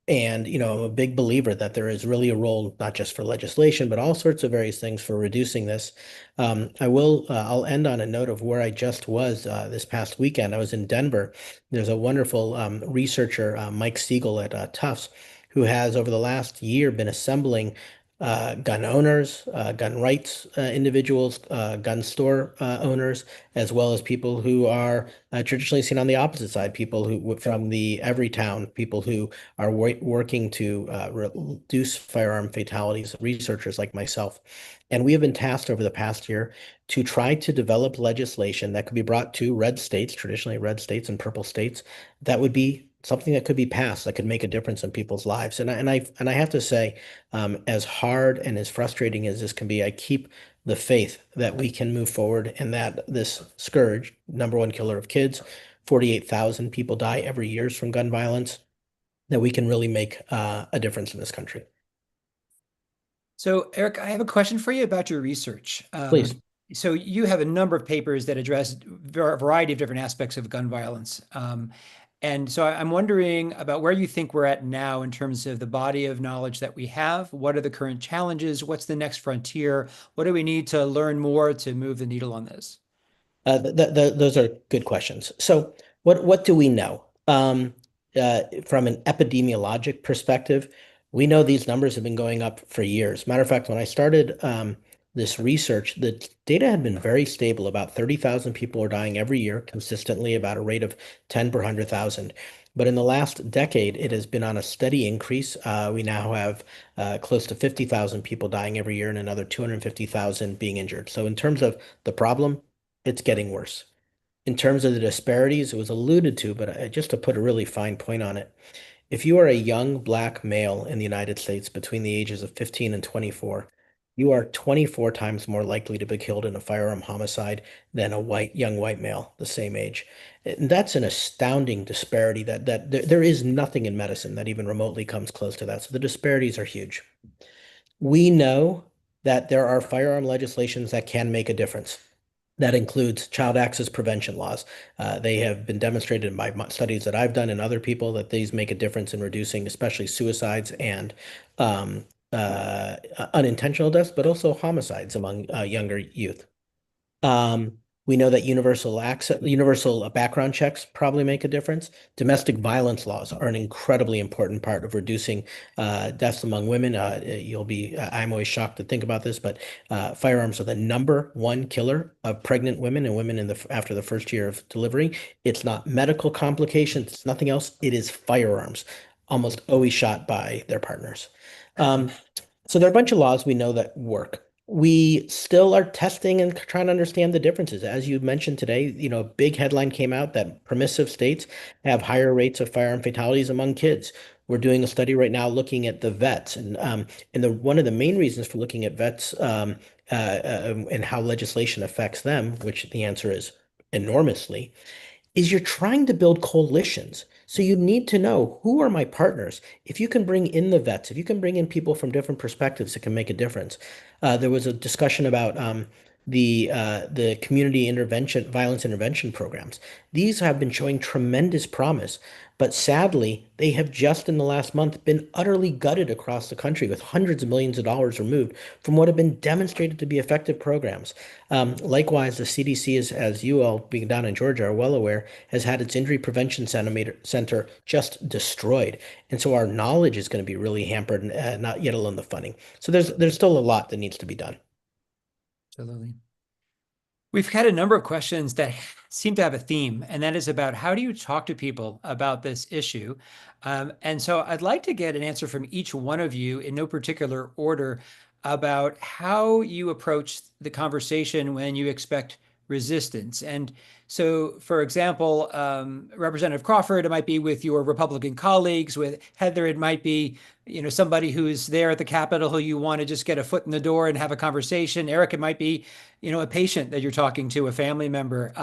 And, you know, I'm a big believer that there is really a role, not just for legislation, but all sorts of various things for reducing this. I'll end on a note of where I just was this past weekend. I was in Denver. There's a wonderful researcher, Mike Siegel at Tufts, who has over the last year been assembling gun owners, gun rights individuals, gun store owners, as well as people who are traditionally seen on the opposite side, people who from the Everytown, people who are working to reduce firearm fatalities, researchers like myself. And we have been tasked over the past year to try to develop legislation that could be brought to red states, traditionally red states and purple states, that would be something that could be passed that could make a difference in people's lives. And I have to say, as hard and as frustrating as this can be, I keep the faith that we can move forward and that this scourge, number one killer of kids, 48,000 people die every year from gun violence, that we can really make a difference in this country. So, Eric, I have a question for you about your research. Please. So you have a number of papers that address a variety of different aspects of gun violence. And so I'm wondering about where you think we're at now in terms of the body of knowledge that we have. What are the current challenges? What's the next frontier? What do we need to learn more to move the needle on this? Those are good questions. So what do we know? From an epidemiologic perspective, we know these numbers have been going up for years. Matter of fact, when I started this research, the data had been very stable. About 30,000 people are dying every year, consistently about a rate of 10 per 100,000. But in the last decade, it has been on a steady increase. We now have close to 50,000 people dying every year and another 250,000 being injured. So in terms of the problem, it's getting worse. In terms of the disparities, it was alluded to, but just to put a really fine point on it, if you are a young black male in the United States between the ages of 15 and 24, you are 24 times more likely to be killed in a firearm homicide than a young white male the same age. And that's an astounding disparity that there is nothing in medicine that even remotely comes close to that. So the disparities are huge. We know that there are firearm legislations that can make a difference. That includes child access prevention laws. They have been demonstrated by studies that I've done and other people that these make a difference in reducing especially suicides and unintentional deaths, but also homicides among younger youth. We know that universal background checks probably make a difference. Domestic violence laws are an incredibly important part of reducing deaths among women. I'm always shocked to think about this, but firearms are the number one killer of pregnant women and women after the first year of delivery. It's not medical complications, it's nothing else. It is firearms, almost always shot by their partners. So there are a bunch of laws we know that work. We still are testing and trying to understand the differences. As you mentioned today, a big headline came out that permissive states have higher rates of firearm fatalities among kids. We're doing a study right now looking at the vets, and one of the main reasons for looking at vets and how legislation affects them, which the answer is enormously, is you're trying to build coalitions. So you need to know, who are my partners? If you can bring in the vets, if you can bring in people from different perspectives, it can make a difference. There was a discussion about the community intervention, violence intervention programs. These have been showing tremendous promise, but sadly, they have just in the last month been utterly gutted across the country, with hundreds of millions of dollars removed from what have been demonstrated to be effective programs. Likewise, the CDC, as you all being down in Georgia are well aware, has had its injury prevention center just destroyed. And so our knowledge is going to be really hampered, and not yet alone the funding. So there's still a lot that needs to be done. Absolutely. We've had a number of questions that seem to have a theme, and that is about how do you talk to people about this issue? And so I'd like to get an answer from each one of you in no particular order about how you approach the conversation when you expect resistance. And so, for example, Representative Crawford, it might be with your Republican colleagues. With Heather, it might be, somebody who's there at the Capitol who you want to just get a foot in the door and have a conversation. Eric, it might be, a patient that you're talking to, a family member.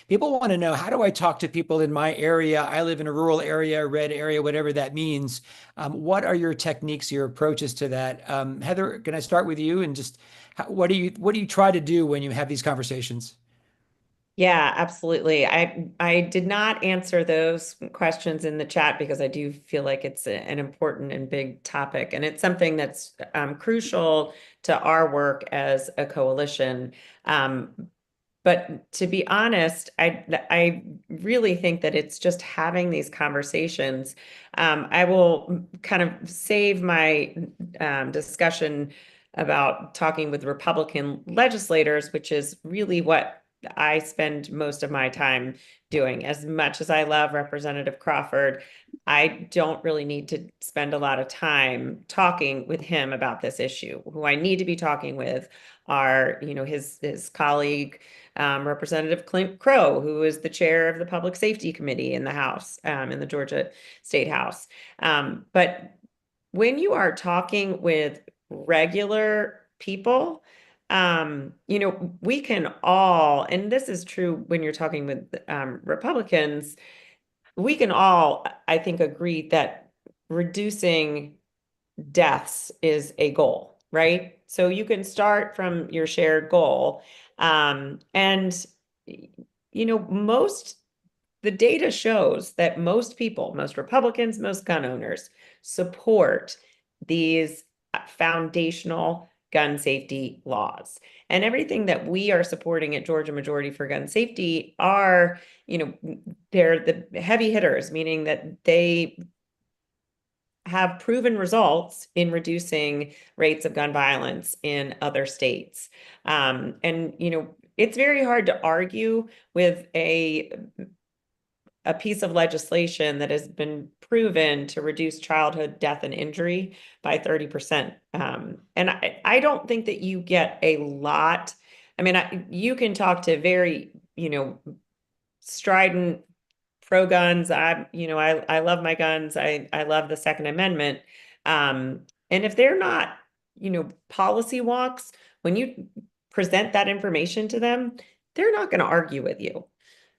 People want to know, how do I talk to people in my area? I live in a rural area, red area, whatever that means. What are your techniques, your approaches to that? Heather, can I start with you? And just what do you try to do when you have these conversations? Yeah, absolutely. I did not answer those questions in the chat because I do feel like it's an important and big topic, and it's something that's crucial to our work as a coalition. But to be honest, I really think that it's just having these conversations. I will kind of save my discussion about talking with Republican legislators, which is really what I spend most of my time doing. As much as I love Representative Crawford, I don't really need to spend a lot of time talking with him about this issue. Who I need to be talking with are, his colleague, Representative Clint Crow, who is the chair of the Public Safety Committee in the House, in the Georgia State House. But when you are talking with regular people, we can all, and this is true when you're talking with Republicans, we can all, I think, agree that reducing deaths is a goal, right? So you can start from your shared goal. And the data shows that most people, most Republicans, most gun owners support these foundational gun safety laws. And everything that we are supporting at Georgia Majority for Gun Safety are, they're the heavy hitters, meaning that they have proven results in reducing rates of gun violence in other states. And, it's very hard to argue with a piece of legislation that has been proven to reduce childhood death and injury by 30%. And I don't think that you get a lot. I mean, you can talk to very, strident pro-guns. I love my guns. I love the Second Amendment. And if they're not, policy wonks, when you present that information to them, they're not going to argue with you.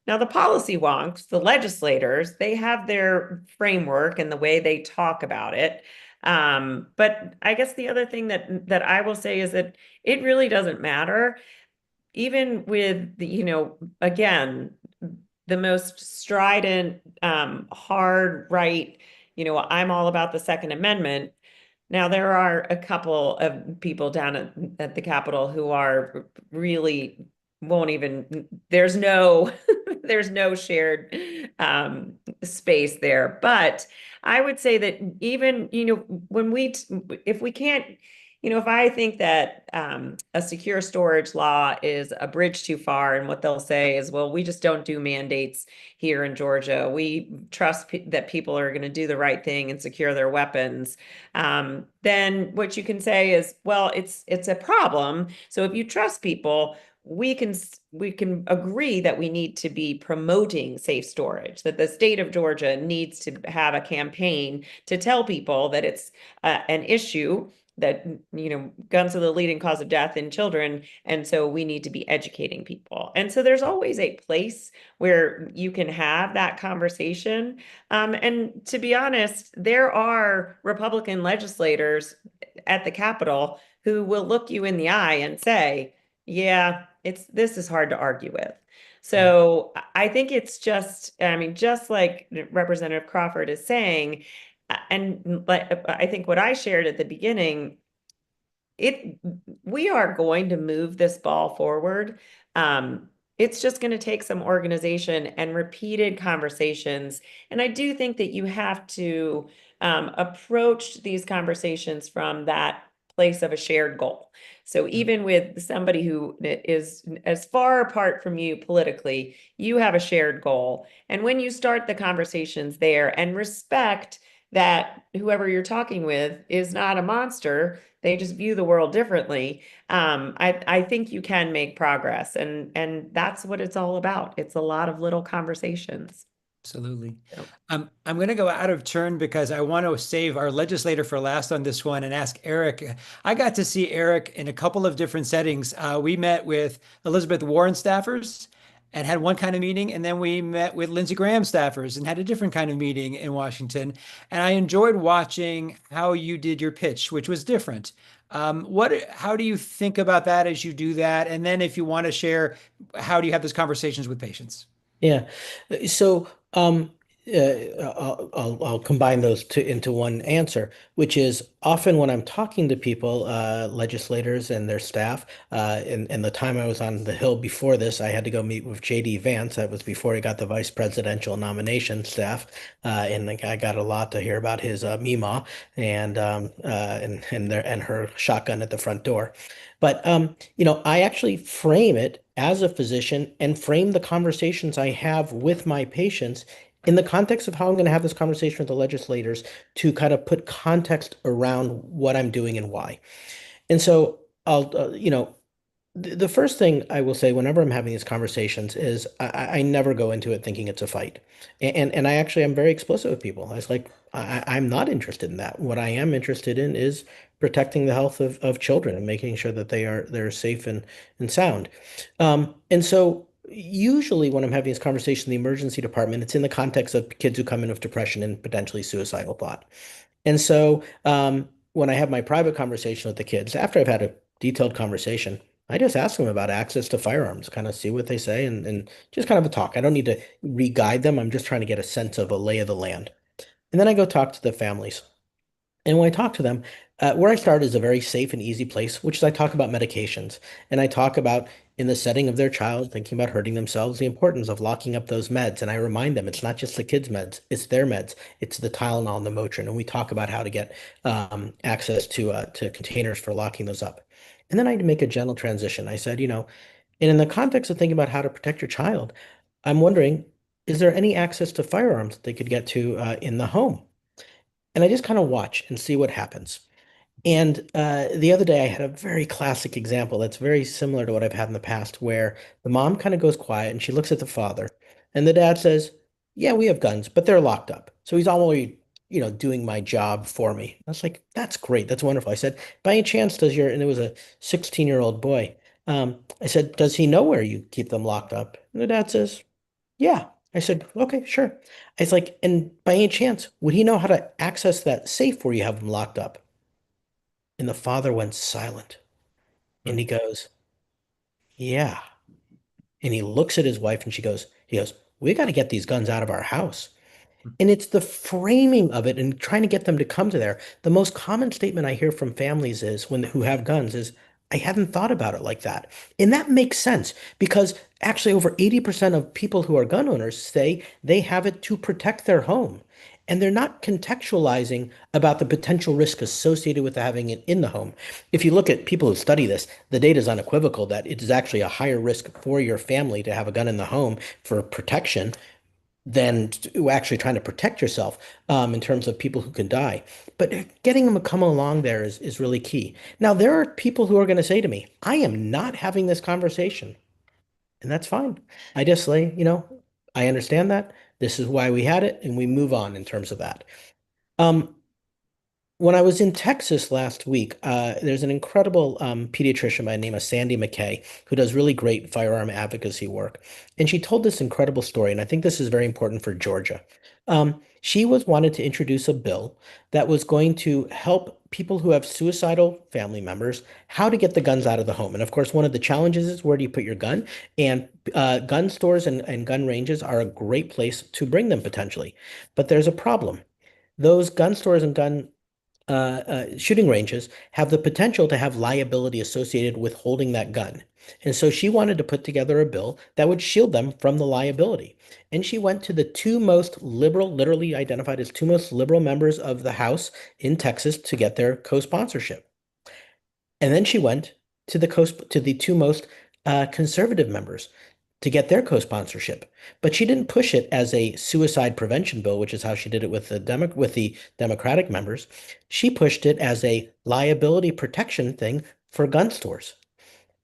Now, the policy wonks, the legislators, they have their framework and the way they talk about it. But I guess the other thing that I will say is that it really doesn't matter. Even with the, again, the most strident, hard right, I'm all about the Second Amendment. Now, there are a couple of people down at the Capitol who are really won't even, there's no shared space there. But I would say that even, when if we can't if I think that a secure storage law is a bridge too far, and what they'll say is, well, we just don't do mandates here in Georgia. We trust that people are going to do the right thing and secure their weapons. Then what you can say is, well, it's a problem. So if you trust people, we can agree that we need to be promoting safe storage, that the state of Georgia needs to have a campaign to tell people that it's an issue, that guns are the leading cause of death in children, and so we need to be educating people. And so there's always a place where you can have that conversation. And to be honest, there are Republican legislators at the Capitol who will look you in the eye and say, yeah, this is hard to argue with. So I think it's just, I mean, just like Representative Crawford is saying, but I think what I shared at the beginning, we are going to move this ball forward. It's just going to take some organization and repeated conversations. And I do think that you have to approach these conversations from that place of a shared goal. So even with somebody who is as far apart from you politically, you have a shared goal. And when you start the conversations there and respect that whoever you're talking with is not a monster, they just view the world differently, I think you can make progress. And that's what it's all about. It's a lot of little conversations. Absolutely. Yep. I'm going to go out of turn because I want to save our legislator for last on this one and ask Eric. I got to see Eric in a couple of different settings. We met with Elizabeth Warren staffers and had one kind of meeting, and then we met with Lindsey Graham staffers and had a different kind of meeting in Washington. And I enjoyed watching how you did your pitch, which was different. How do you think about that as you do that? And then if you want to share, how do you have those conversations with patients? Yeah. So I'll combine those two into one answer, which is often when I'm talking to people, legislators and their staff, and the time I was on the Hill before this, I had to go meet with JD Vance. That was before he got the vice presidential nomination staff, and I got a lot to hear about his Mima and her shotgun at the front door. But I actually frame it as a physician and frame the conversations I have with my patients in the context of how I'm going to have this conversation with the legislators to kind of put context around what I'm doing and why. And so the first thing I will say whenever I'm having these conversations is I never go into it thinking it's a fight. And I actually am very explicit with people. I was like, I'm not interested in that. What I am interested in is protecting the health of children and making sure that they're safe and sound. And so usually when I'm having this conversation in the emergency department, it's in the context of kids who come in with depression and potentially suicidal thought. And so when I have my private conversation with the kids, after I've had a detailed conversation, I just ask them about access to firearms, kind of see what they say and just kind of a talk. I don't need to re-guide them. I'm just trying to get a sense of a lay of the land. And then I go talk to the families. And when I talk to them, where I start is a very safe and easy place, which is I talk about medications. And I talk about, in the setting of their child thinking about hurting themselves, the importance of locking up those meds. And I remind them it's not just the kids' meds, it's their meds. It's the Tylenol and the Motrin. And we talk about how to get access to containers for locking those up. And then I make a gentle transition. I said, and in the context of thinking about how to protect your child, I'm wondering, is there any access to firearms that they could get to in the home? And I just kind of watch and see what happens. And the other day, I had a very classic example that's very similar to what I've had in the past, where the mom kind of goes quiet and she looks at the father, and the dad says, "Yeah, we have guns, but they're locked up." So he's already, doing my job for me. I was like, "That's great. That's wonderful." I said, "By any chance, and it was a 16-year-old boy. I said, "Does he know where you keep them locked up?" And the dad says, "Yeah." I said, "Okay, sure." It's like, "And by any chance, would he know how to access that safe where you have them locked up?" And the father went silent and he goes, "Yeah." And he looks at his wife and he goes, "We got to get these guns out of our house." And it's the framing of it and trying to get them to come to there. The most common statement I hear from families is who have guns is, "I hadn't thought about it like that." And that makes sense because actually over 80% of people who are gun owners say they have it to protect their home. and they're not contextualizing about the potential risk associated with having it in the home. If you look at people who study this, the data is unequivocal that it is actually a higher risk for your family to have a gun in the home for protection than actually trying to protect yourself in terms of people who can die. But getting them to come along there is really key. Now, there are people who are going to say to me, I am not having this conversation. And that's fine. I just say, I understand that. This is why we had it, and we move on in terms of that. When I was in Texas last week, there's an incredible pediatrician by the name of Sandy McKay who does really great firearm advocacy work. And she told this incredible story, and I think this is very important for Georgia. She wanted to introduce a bill that was going to help people who have suicidal family members how to get the guns out of the home. And of course, one of the challenges is where do you put your gun? And gun stores and gun ranges are a great place to bring them potentially. But there's a problem. Those gun stores and gun shooting ranges have the potential to have liability associated with holding that gun. And so she wanted to put together a bill that would shield them from the liability. And she went to the two most liberal, literally identified as two most liberal members of the House in Texas to get their co-sponsorship. And then she went to the two most conservative members to get their co-sponsorship. But she didn't push it as a suicide prevention bill, which is how she did it with the Democratic members. She pushed it as a liability protection thing for gun stores.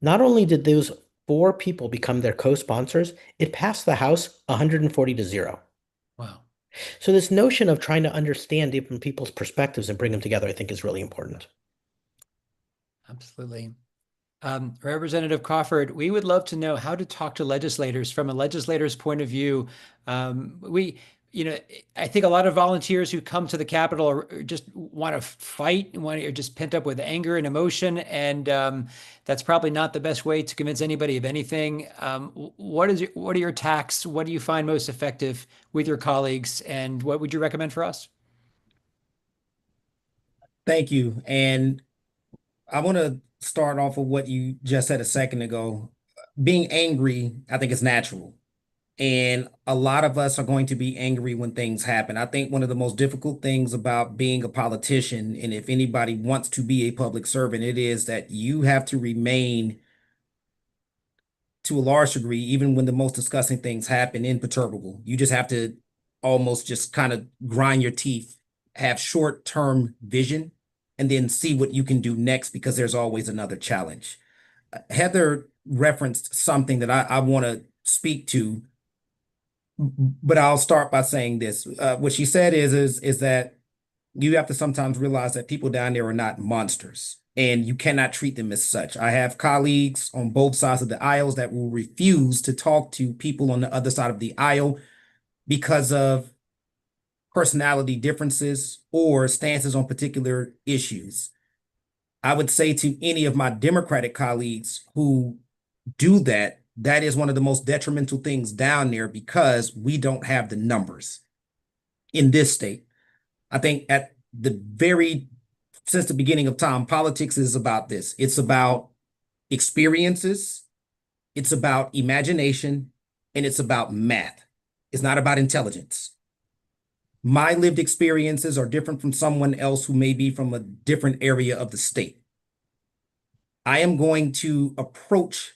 Not only did those 4 people become their co-sponsors, it passed the House 140-0. Wow. So this notion of trying to understand different people's perspectives and bring them together, I think, is really important. Absolutely. Representative Crawford, we would love to know how to talk to legislators from a legislator's point of view. I think a lot of volunteers who come to the Capitol are just want to fight and are just pent up with anger and emotion. And that's probably not the best way to convince anybody of anything. What are your tactics? What do you find most effective with your colleagues? And what would you recommend for us? Thank you. And I want to start off with what you just said a second ago. Being angry, I think, is natural. And a lot of us are going to be angry when things happen. I think one of the most difficult things about being a politician, and if anybody wants to be a public servant, it is that you have to remain, to a large degree, even when the most disgusting things happen, imperturbable. You just have to almost just kind of grind your teeth, have short-term vision, and then see what you can do next, because there's always another challenge. Heather referenced something that I want to speak to, but I'll start by saying this. What she said is that you have to sometimes realize that people down there are not monsters, and you cannot treat them as such. I have colleagues on both sides of the aisles that will refuse to talk to people on the other side of the aisle because of personality differences or stances on particular issues. I would say to any of my Democratic colleagues who do that, that is one of the most detrimental things down there, because we don't have the numbers in this state. I think since the beginning of time, politics is about this. It's about experiences, it's about imagination, and it's about math. It's not about intelligence. My lived experiences are different from someone else who may be from a different area of the state. I am going to approach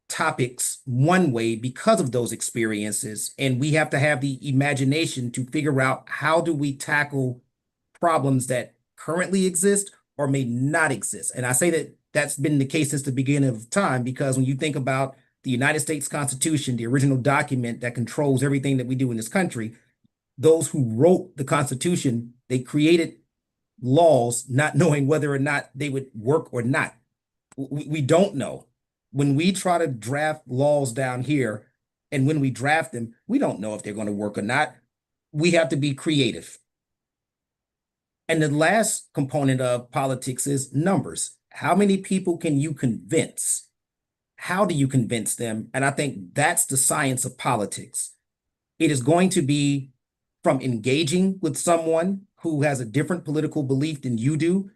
topics one way because of those experiences, and we have to have the imagination to figure out how do we tackle problems that currently exist or may not exist. And I say that that's been the case since the beginning of time, because when you think about the United States Constitution, the original document that controls everything that we do in this country, those who wrote the Constitution, they created laws not knowing whether or not they would work or not. We don't know. When we try to draft laws down here, and when we draft them, we don't know if they're going to work or not. We have to be creative. And the last component of politics is numbers. How many people can you convince? How do you convince them? And I think that's the science of politics. It is going to be from engaging with someone who has a different political belief than you do,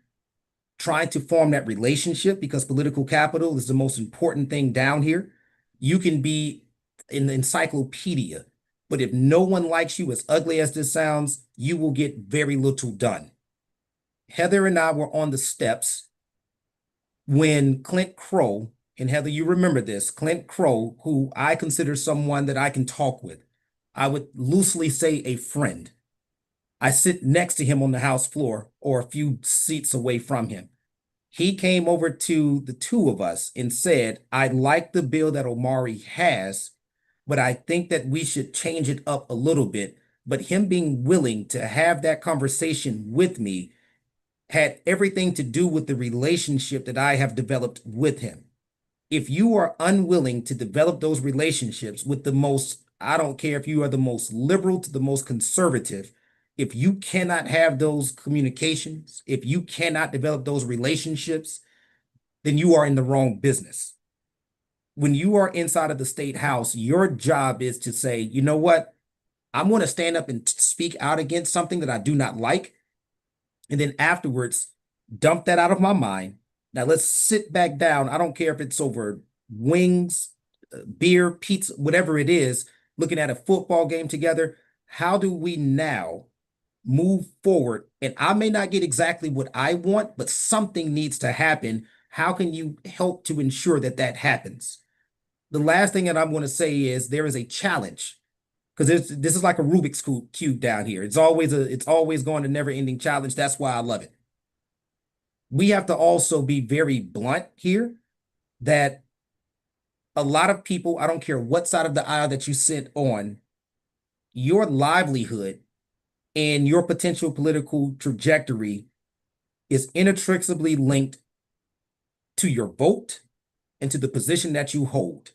trying to form that relationship, because political capital is the most important thing down here. You can be in the encyclopedia, But if no one likes you, as ugly as this sounds, you will get very little done. Heather and I were on the steps when Clint Crow, and Heather, you remember this, Clint Crow, who I consider someone that I can talk with. I would loosely say a friend. I sit next to him on the House floor or a few seats away from him. He came over to the two of us and said, I like the bill that Omari has, but I think that we should change it up a little bit. But him being willing to have that conversation with me had everything to do with the relationship that I have developed with him. If you are unwilling to develop those relationships with the most, I don't care if you are the most liberal to the most conservative, if you cannot have those communications, if you cannot develop those relationships, then you are in the wrong business. When you are inside of the state house, your job is to say, you know what? I'm going to stand up and speak out against something that I do not like. And then afterwards, dump that out of my mind. Now let's sit back down. I don't care if it's over wings, beer, pizza, whatever it is, looking at a football game together. How do we now move forward? And I may not get exactly what I want, but something needs to happen. How can you help to ensure that that happens? The last thing that I'm going to say is there is a challenge, because this is like a Rubik's cube down here. It's always going to never-ending challenge. That's why I love it. We have to also be very blunt here that a lot of people, I don't care what side of the aisle that you sit on, your livelihood and your potential political trajectory is inextricably linked to your vote and to the position that you hold.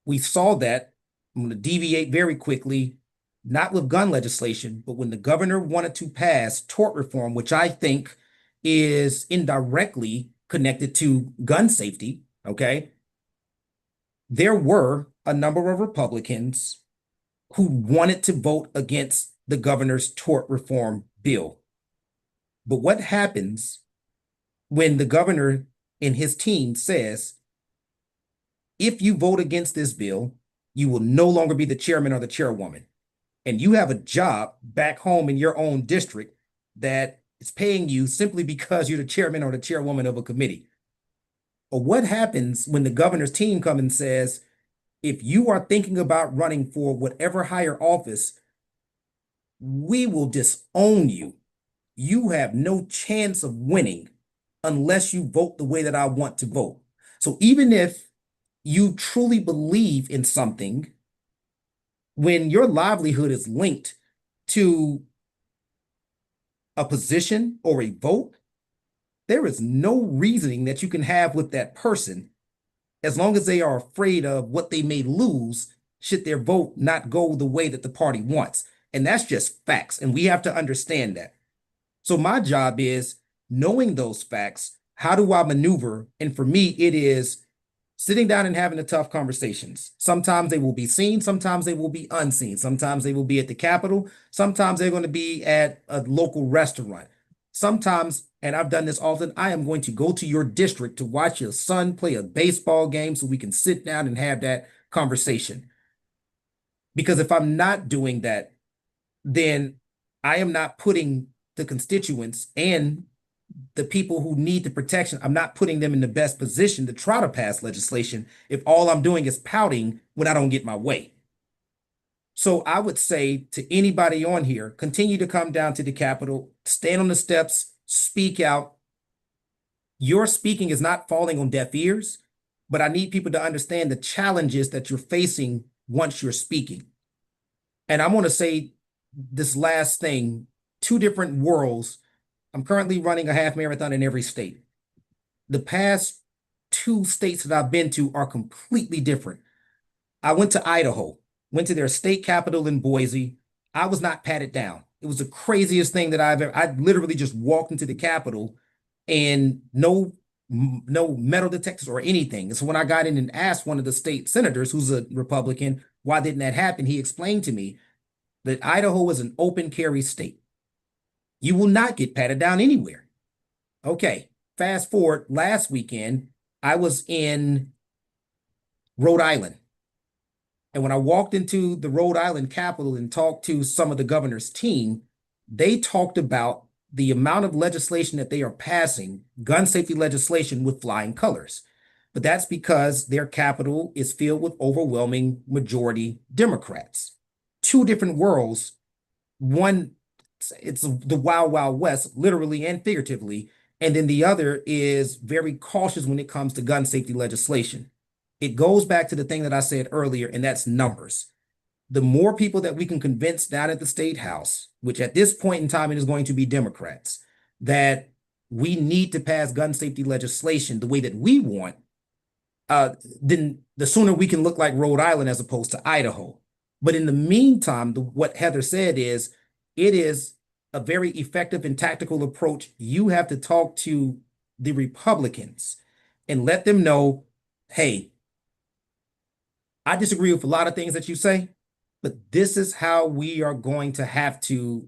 We saw that. I'm going to deviate very quickly, not with gun legislation, but when the governor wanted to pass tort reform, which I think is indirectly connected to gun safety, okay? There were a number of Republicans who wanted to vote against the governor's tort reform bill. But what happens when the governor and his team says, if you vote against this bill, you will no longer be the chairman or the chairwoman, and you have a job back home in your own district that is paying you simply because you're the chairman or the chairwoman of a committee? Or what happens when the governor's team comes and says, if you are thinking about running for whatever higher office, we will disown you. You have no chance of winning unless you vote the way that I want to vote. So even if you truly believe in something, when your livelihood is linked to a position or a vote, there is no reasoning that you can have with that person as long as they are afraid of what they may lose should their vote not go the way that the party wants. And that's just facts, and we have to understand that. So my job is knowing those facts. How do I maneuver? And for me, it is sitting down and having the tough conversations. Sometimes they will be seen, sometimes they will be unseen. Sometimes they will be at the Capitol, sometimes they're going to be at a local restaurant. Sometimes, and I've done this often, I am going to go to your district to watch your son play a baseball game so we can sit down and have that conversation. Because if I'm not doing that, then I am not putting the constituents and the people who need the protection, I'm not putting them in the best position to try to pass legislation if all I'm doing is pouting when I don't get my way. So I would say to anybody on here, continue to come down to the Capitol, stand on the steps, speak out. Your speaking is not falling on deaf ears, but I need people to understand the challenges that you're facing once you're speaking. And I'm going to say this last thing, two different worlds. I'm currently running a half marathon in every state. The past 2 states that I've been to are completely different. I went to Idaho, went to their state capital in Boise. I was not patted down. It was the craziest thing that I literally just walked into the Capitol and no metal detectors or anything. And so when I got in and asked one of the state senators, who's a Republican, why didn't that happen? He explained to me that Idaho is an open carry state. You will not get patted down anywhere. Okay, fast forward, last weekend, I was in Rhode Island. And when I walked into the Rhode Island Capitol and talked to some of the governor's team, they talked about the amount of legislation that they are passing, gun safety legislation, with flying colors. But that's because their capital is filled with overwhelming majority Democrats. Two different worlds. One, it's the wild, wild west, literally and figuratively. And then the other is very cautious when it comes to gun safety legislation. It goes back to the thing that I said earlier, and that's numbers. The more people that we can convince down at the State House, which at this point in time it is going to be Democrats, that we need to pass gun safety legislation the way that we want, then the sooner we can look like Rhode Island as opposed to Idaho. But in the meantime, what Heather said is, it is a very effective and tactical approach. You have to talk to the Republicans and let them know, hey, I disagree with a lot of things that you say, but this is how we are going to have to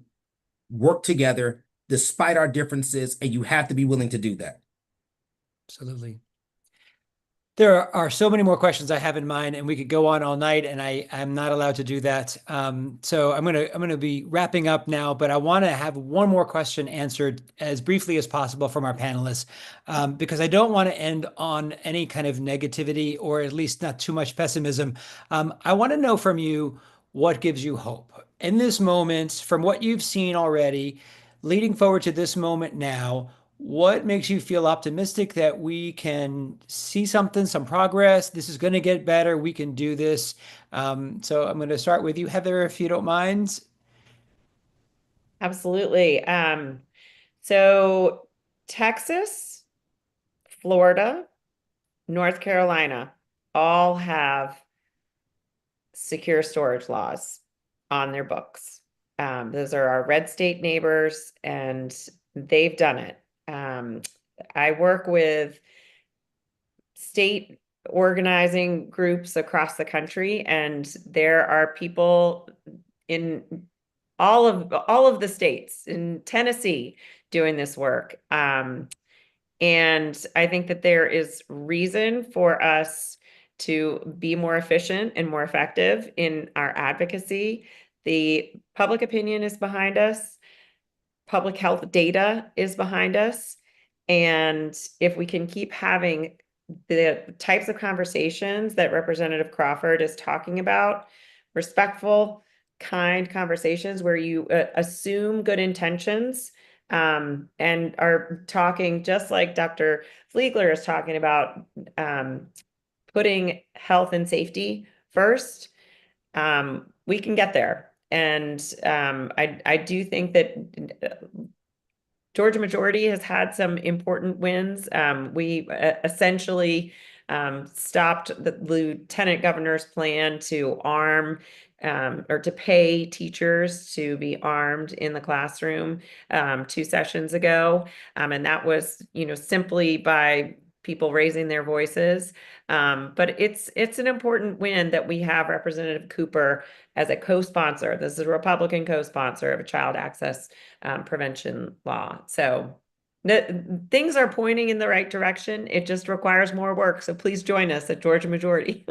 work together despite our differences, and you have to be willing to do that. Absolutely. There are so many more questions I have in mind, and we could go on all night, and I'm not allowed to do that. So I'm gonna be wrapping up now, but I want to have one more question answered as briefly as possible from our panelists, because I don't want to end on any kind of negativity, or at least not too much pessimism. I want to know from you what gives you hope in this moment, from what you've seen already, leading forward to this moment now. What makes you feel optimistic that we can see something, some progress? This is going to get better. We can do this. So I'm going to start with you, Heather, if you don't mind. Absolutely. So Texas, Florida, North Carolina all have secure storage laws on their books. Those are our red state neighbors, and they've done it. I work with state organizing groups across the country, and there are people in all of the states, in Tennessee, doing this work. And I think that there is reason for us to be more efficient and more effective in our advocacy. The public opinion is behind us. Public health data is behind us. And if we can keep having the types of conversations that Representative Crawford is talking about, respectful, kind conversations where you assume good intentions, and are talking just like Dr. Fliegler is talking about, putting health and safety first, we can get there. And I do think that Georgia Majority has had some important wins. We essentially stopped the lieutenant governor's plan to arm or to pay teachers to be armed in the classroom 2 sessions ago. And that was, simply by people raising their voices. But it's an important win that we have Representative Cooper as a co-sponsor. This is a Republican co-sponsor of a child access prevention law. So things are pointing in the right direction. It just requires more work. So please join us at Georgia Majority.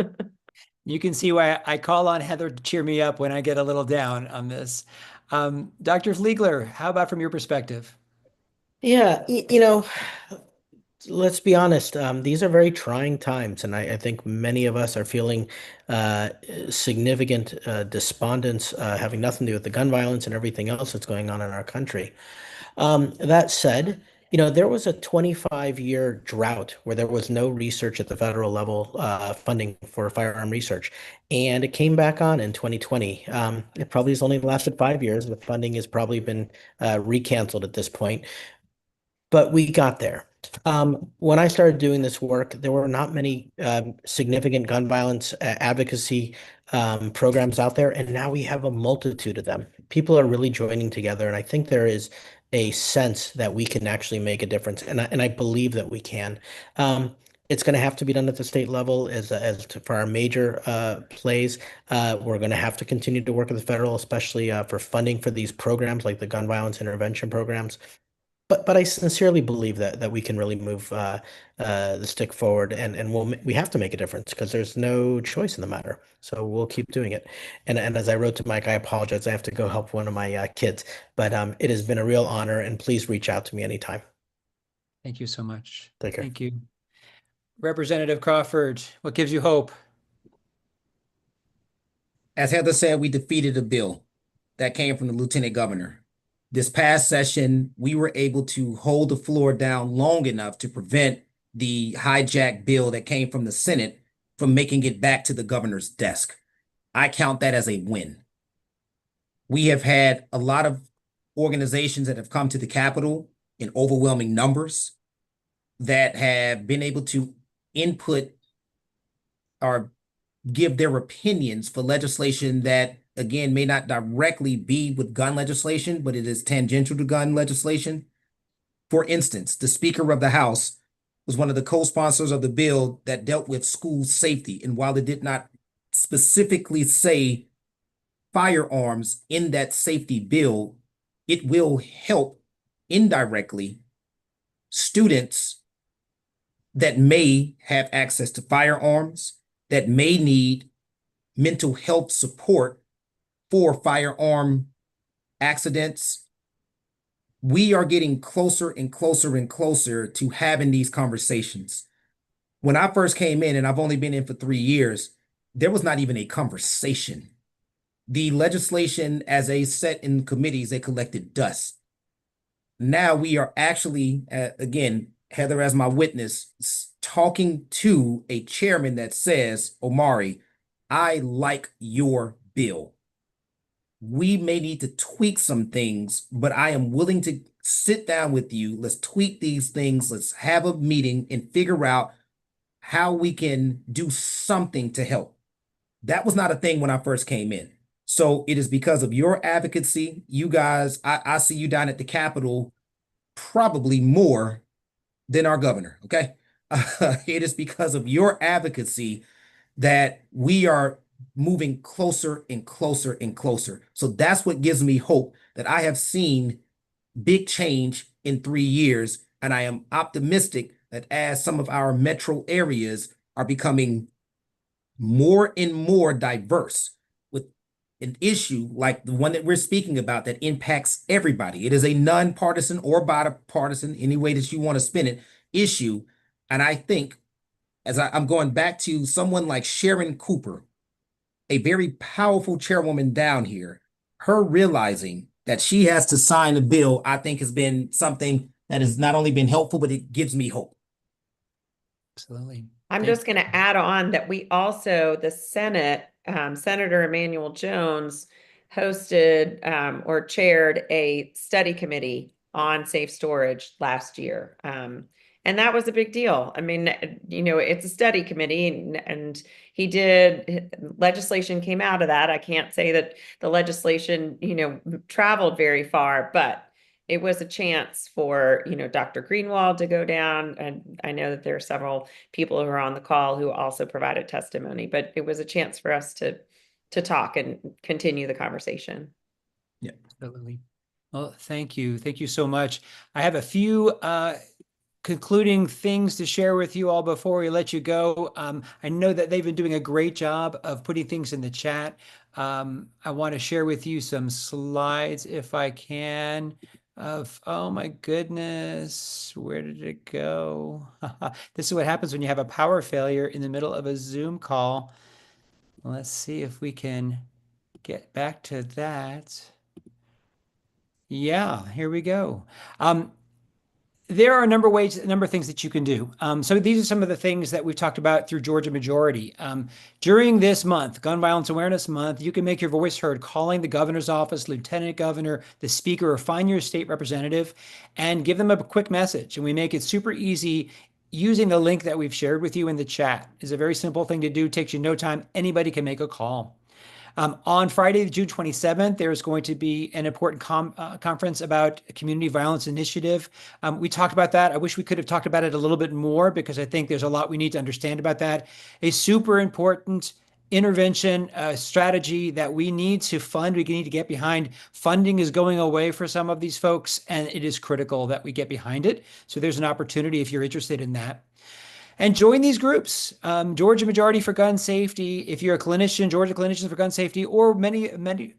You can see why I call on Heather to cheer me up when I get a little down on this. Dr. Fliegler, how about from your perspective? Yeah, let's be honest. These are very trying times, and I think many of us are feeling significant despondence, having nothing to do with the gun violence and everything else that's going on in our country. That said, there was a 25-year drought where there was no research at the federal level, funding for firearm research, and it came back on in 2020. It probably has only lasted 5 years. The funding has probably been recanceled at this point, but we got there. When I started doing this work, there were not many significant gun violence advocacy programs out there, and now we have a multitude of them. People are really joining together, and I think there is a sense that we can actually make a difference, and I believe that we can. It's going to have to be done at the state level for our major plays. We're going to have to continue to work with the federal, especially for funding for these programs like the gun violence intervention programs. But I sincerely believe that we can really move the stick forward, and we have to make a difference because there's no choice in the matter. So we'll keep doing it. And as I wrote to Mike, I apologize. I have to go help one of my kids, but it has been a real honor, and please reach out to me anytime. Thank you so much. Take care. Thank you. Representative Crawford, what gives you hope? As Heather said, we defeated a bill that came from the lieutenant governor. This past session, we were able to hold the floor down long enough to prevent the hijacked bill that came from the Senate from making it back to the governor's desk. I count that as a win. We have had a lot of organizations that have come to the Capitol in overwhelming numbers that have been able to input or give their opinions for legislation that, again, may not directly be with gun legislation, but it is tangential to gun legislation. For instance, the Speaker of the House was one of the co-sponsors of the bill that dealt with school safety. And while it did not specifically say firearms in that safety bill, it will help indirectly students that may have access to firearms, that may need mental health support for firearm accidents. We are getting closer and closer and closer to having these conversations. When I first came in, and I've only been in for 3 years, there was not even a conversation. The legislation, as a set in committees, they collected dust. Now we are actually, again, Heather as my witness, talking to a chairman that says, Omari, I like your bill. We may need to tweak some things, but I am willing to sit down with you. Let's tweak these things. Let's have a meeting and figure out how we can do something to help. That was not a thing when I first came in. So it is because of your advocacy. You guys, I see you down at the Capitol probably more than our governor, okay? It is because of your advocacy that we are moving closer and closer and closer. So that's what gives me hope that I have seen big change in 3 years. And I am optimistic that as some of our metro areas are becoming more and more diverse with an issue like the one that we're speaking about that impacts everybody. It is a nonpartisan or bipartisan, any way that you want to spin it, issue. And I think, as I'm going back to someone like Sharon Cooper, a very powerful chairwoman down here, her realizing that she has to sign a bill, I think has been something that has not only been helpful, but it gives me hope. Absolutely. I'm just going to add on that we also, the Senate, Senator Emmanuel Jones hosted or chaired a study committee on safe storage last year. And that was a big deal. I mean, it's a study committee and legislation came out of that. I can't say that the legislation, traveled very far, but it was a chance for, Dr. Greenwald to go down. And I know that there are several people who are on the call who also provided testimony, but it was a chance for us to talk and continue the conversation. Yeah, absolutely. Well, thank you. Thank you so much. I have a few concluding things to share with you all before we let you go. I know that they've been doing a great job of putting things in the chat. I want to share with you some slides if I can. Oh my goodness, where did it go? This is what happens when you have a power failure in the middle of a Zoom call. Let's see if we can get back to that. Yeah, here we go. There are a number of things that you can do. So these are some of the things that we've talked about through Georgia Majority. During this month, Gun Violence Awareness Month, you can make your voice heard calling the governor's office, lieutenant governor, the speaker, or find your state representative and give them a quick message. And we make it super easy using the link that we've shared with you in the chat. It's a very simple thing to do, takes you no time. Anybody can make a call. On Friday, June 27th, there's going to be an important conference about community violence initiative. We talked about that. I wish we could have talked about it a little bit more because I think there's a lot we need to understand about that. A super important intervention strategy that we need to fund. We need to get behind. Funding is going away for some of these folks, and it is critical that we get behind it. So there's an opportunity if you're interested in that. And join these groups. Georgia Majority for Gun Safety. If you're a clinician, Georgia Clinicians for Gun Safety, or many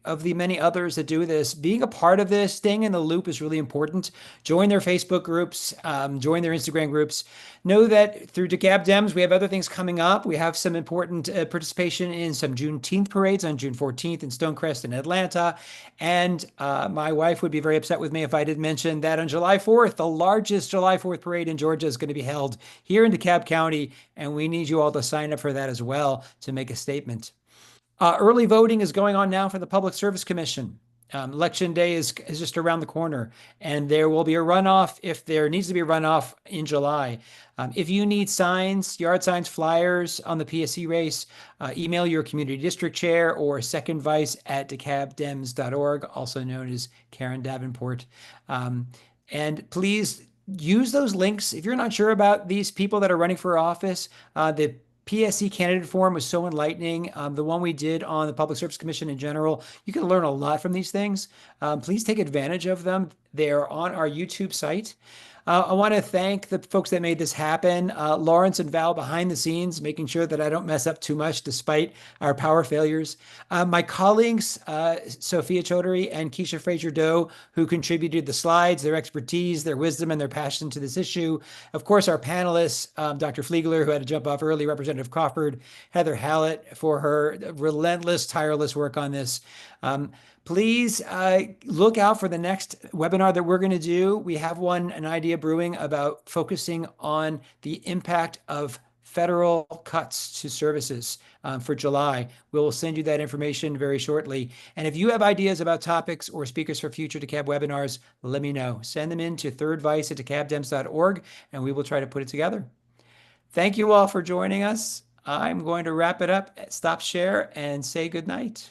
of the many others that do this, being a part of this, staying in the loop is really important. Join their Facebook groups, join their Instagram groups. Know that through DeKalb Dems, we have other things coming up. We have some important participation in some Juneteenth parades on June 14th in Stonecrest in Atlanta. And my wife would be very upset with me if I didn't mention that on July 4th, the largest July 4th parade in Georgia is going to be held here in DeKalb County, and we need you all to sign up for that as well to make a statement. Early voting is going on now for the Public Service Commission. Election day is just around the corner, and there will be a runoff if there needs to be a runoff in July. If you need signs, yard signs, flyers on the PSC race, email your community district chair or second vice at DeKalbDems.org, also known as Karen Davenport. And please use those links. If you're not sure about these people that are running for office, the PSC candidate forum was so enlightening. The one we did on the Public Service Commission in general, you can learn a lot from these things. Please take advantage of them. They're on our YouTube site. I want to thank the folks that made this happen. Lawrence and Val behind the scenes, making sure that I don't mess up too much despite our power failures. My colleagues, Sophia Chaudhary and Keisha Frazier-Doe, who contributed the slides, their expertise, their wisdom, and their passion to this issue. Of course, our panelists, Dr. Fliegler, who had to jump off early, Representative Crawford, Heather Hallett for her relentless, tireless work on this. Please look out for the next webinar that we're going to do. We have an idea brewing about focusing on the impact of federal cuts to services for July. We'll send you that information very shortly. And if you have ideas about topics or speakers for future DeKalb webinars, let me know. Send them in to thirdvice@DeKalbDems.org, and we will try to put it together. Thank you all for joining us. I'm going to wrap it up, stop share, and say good night.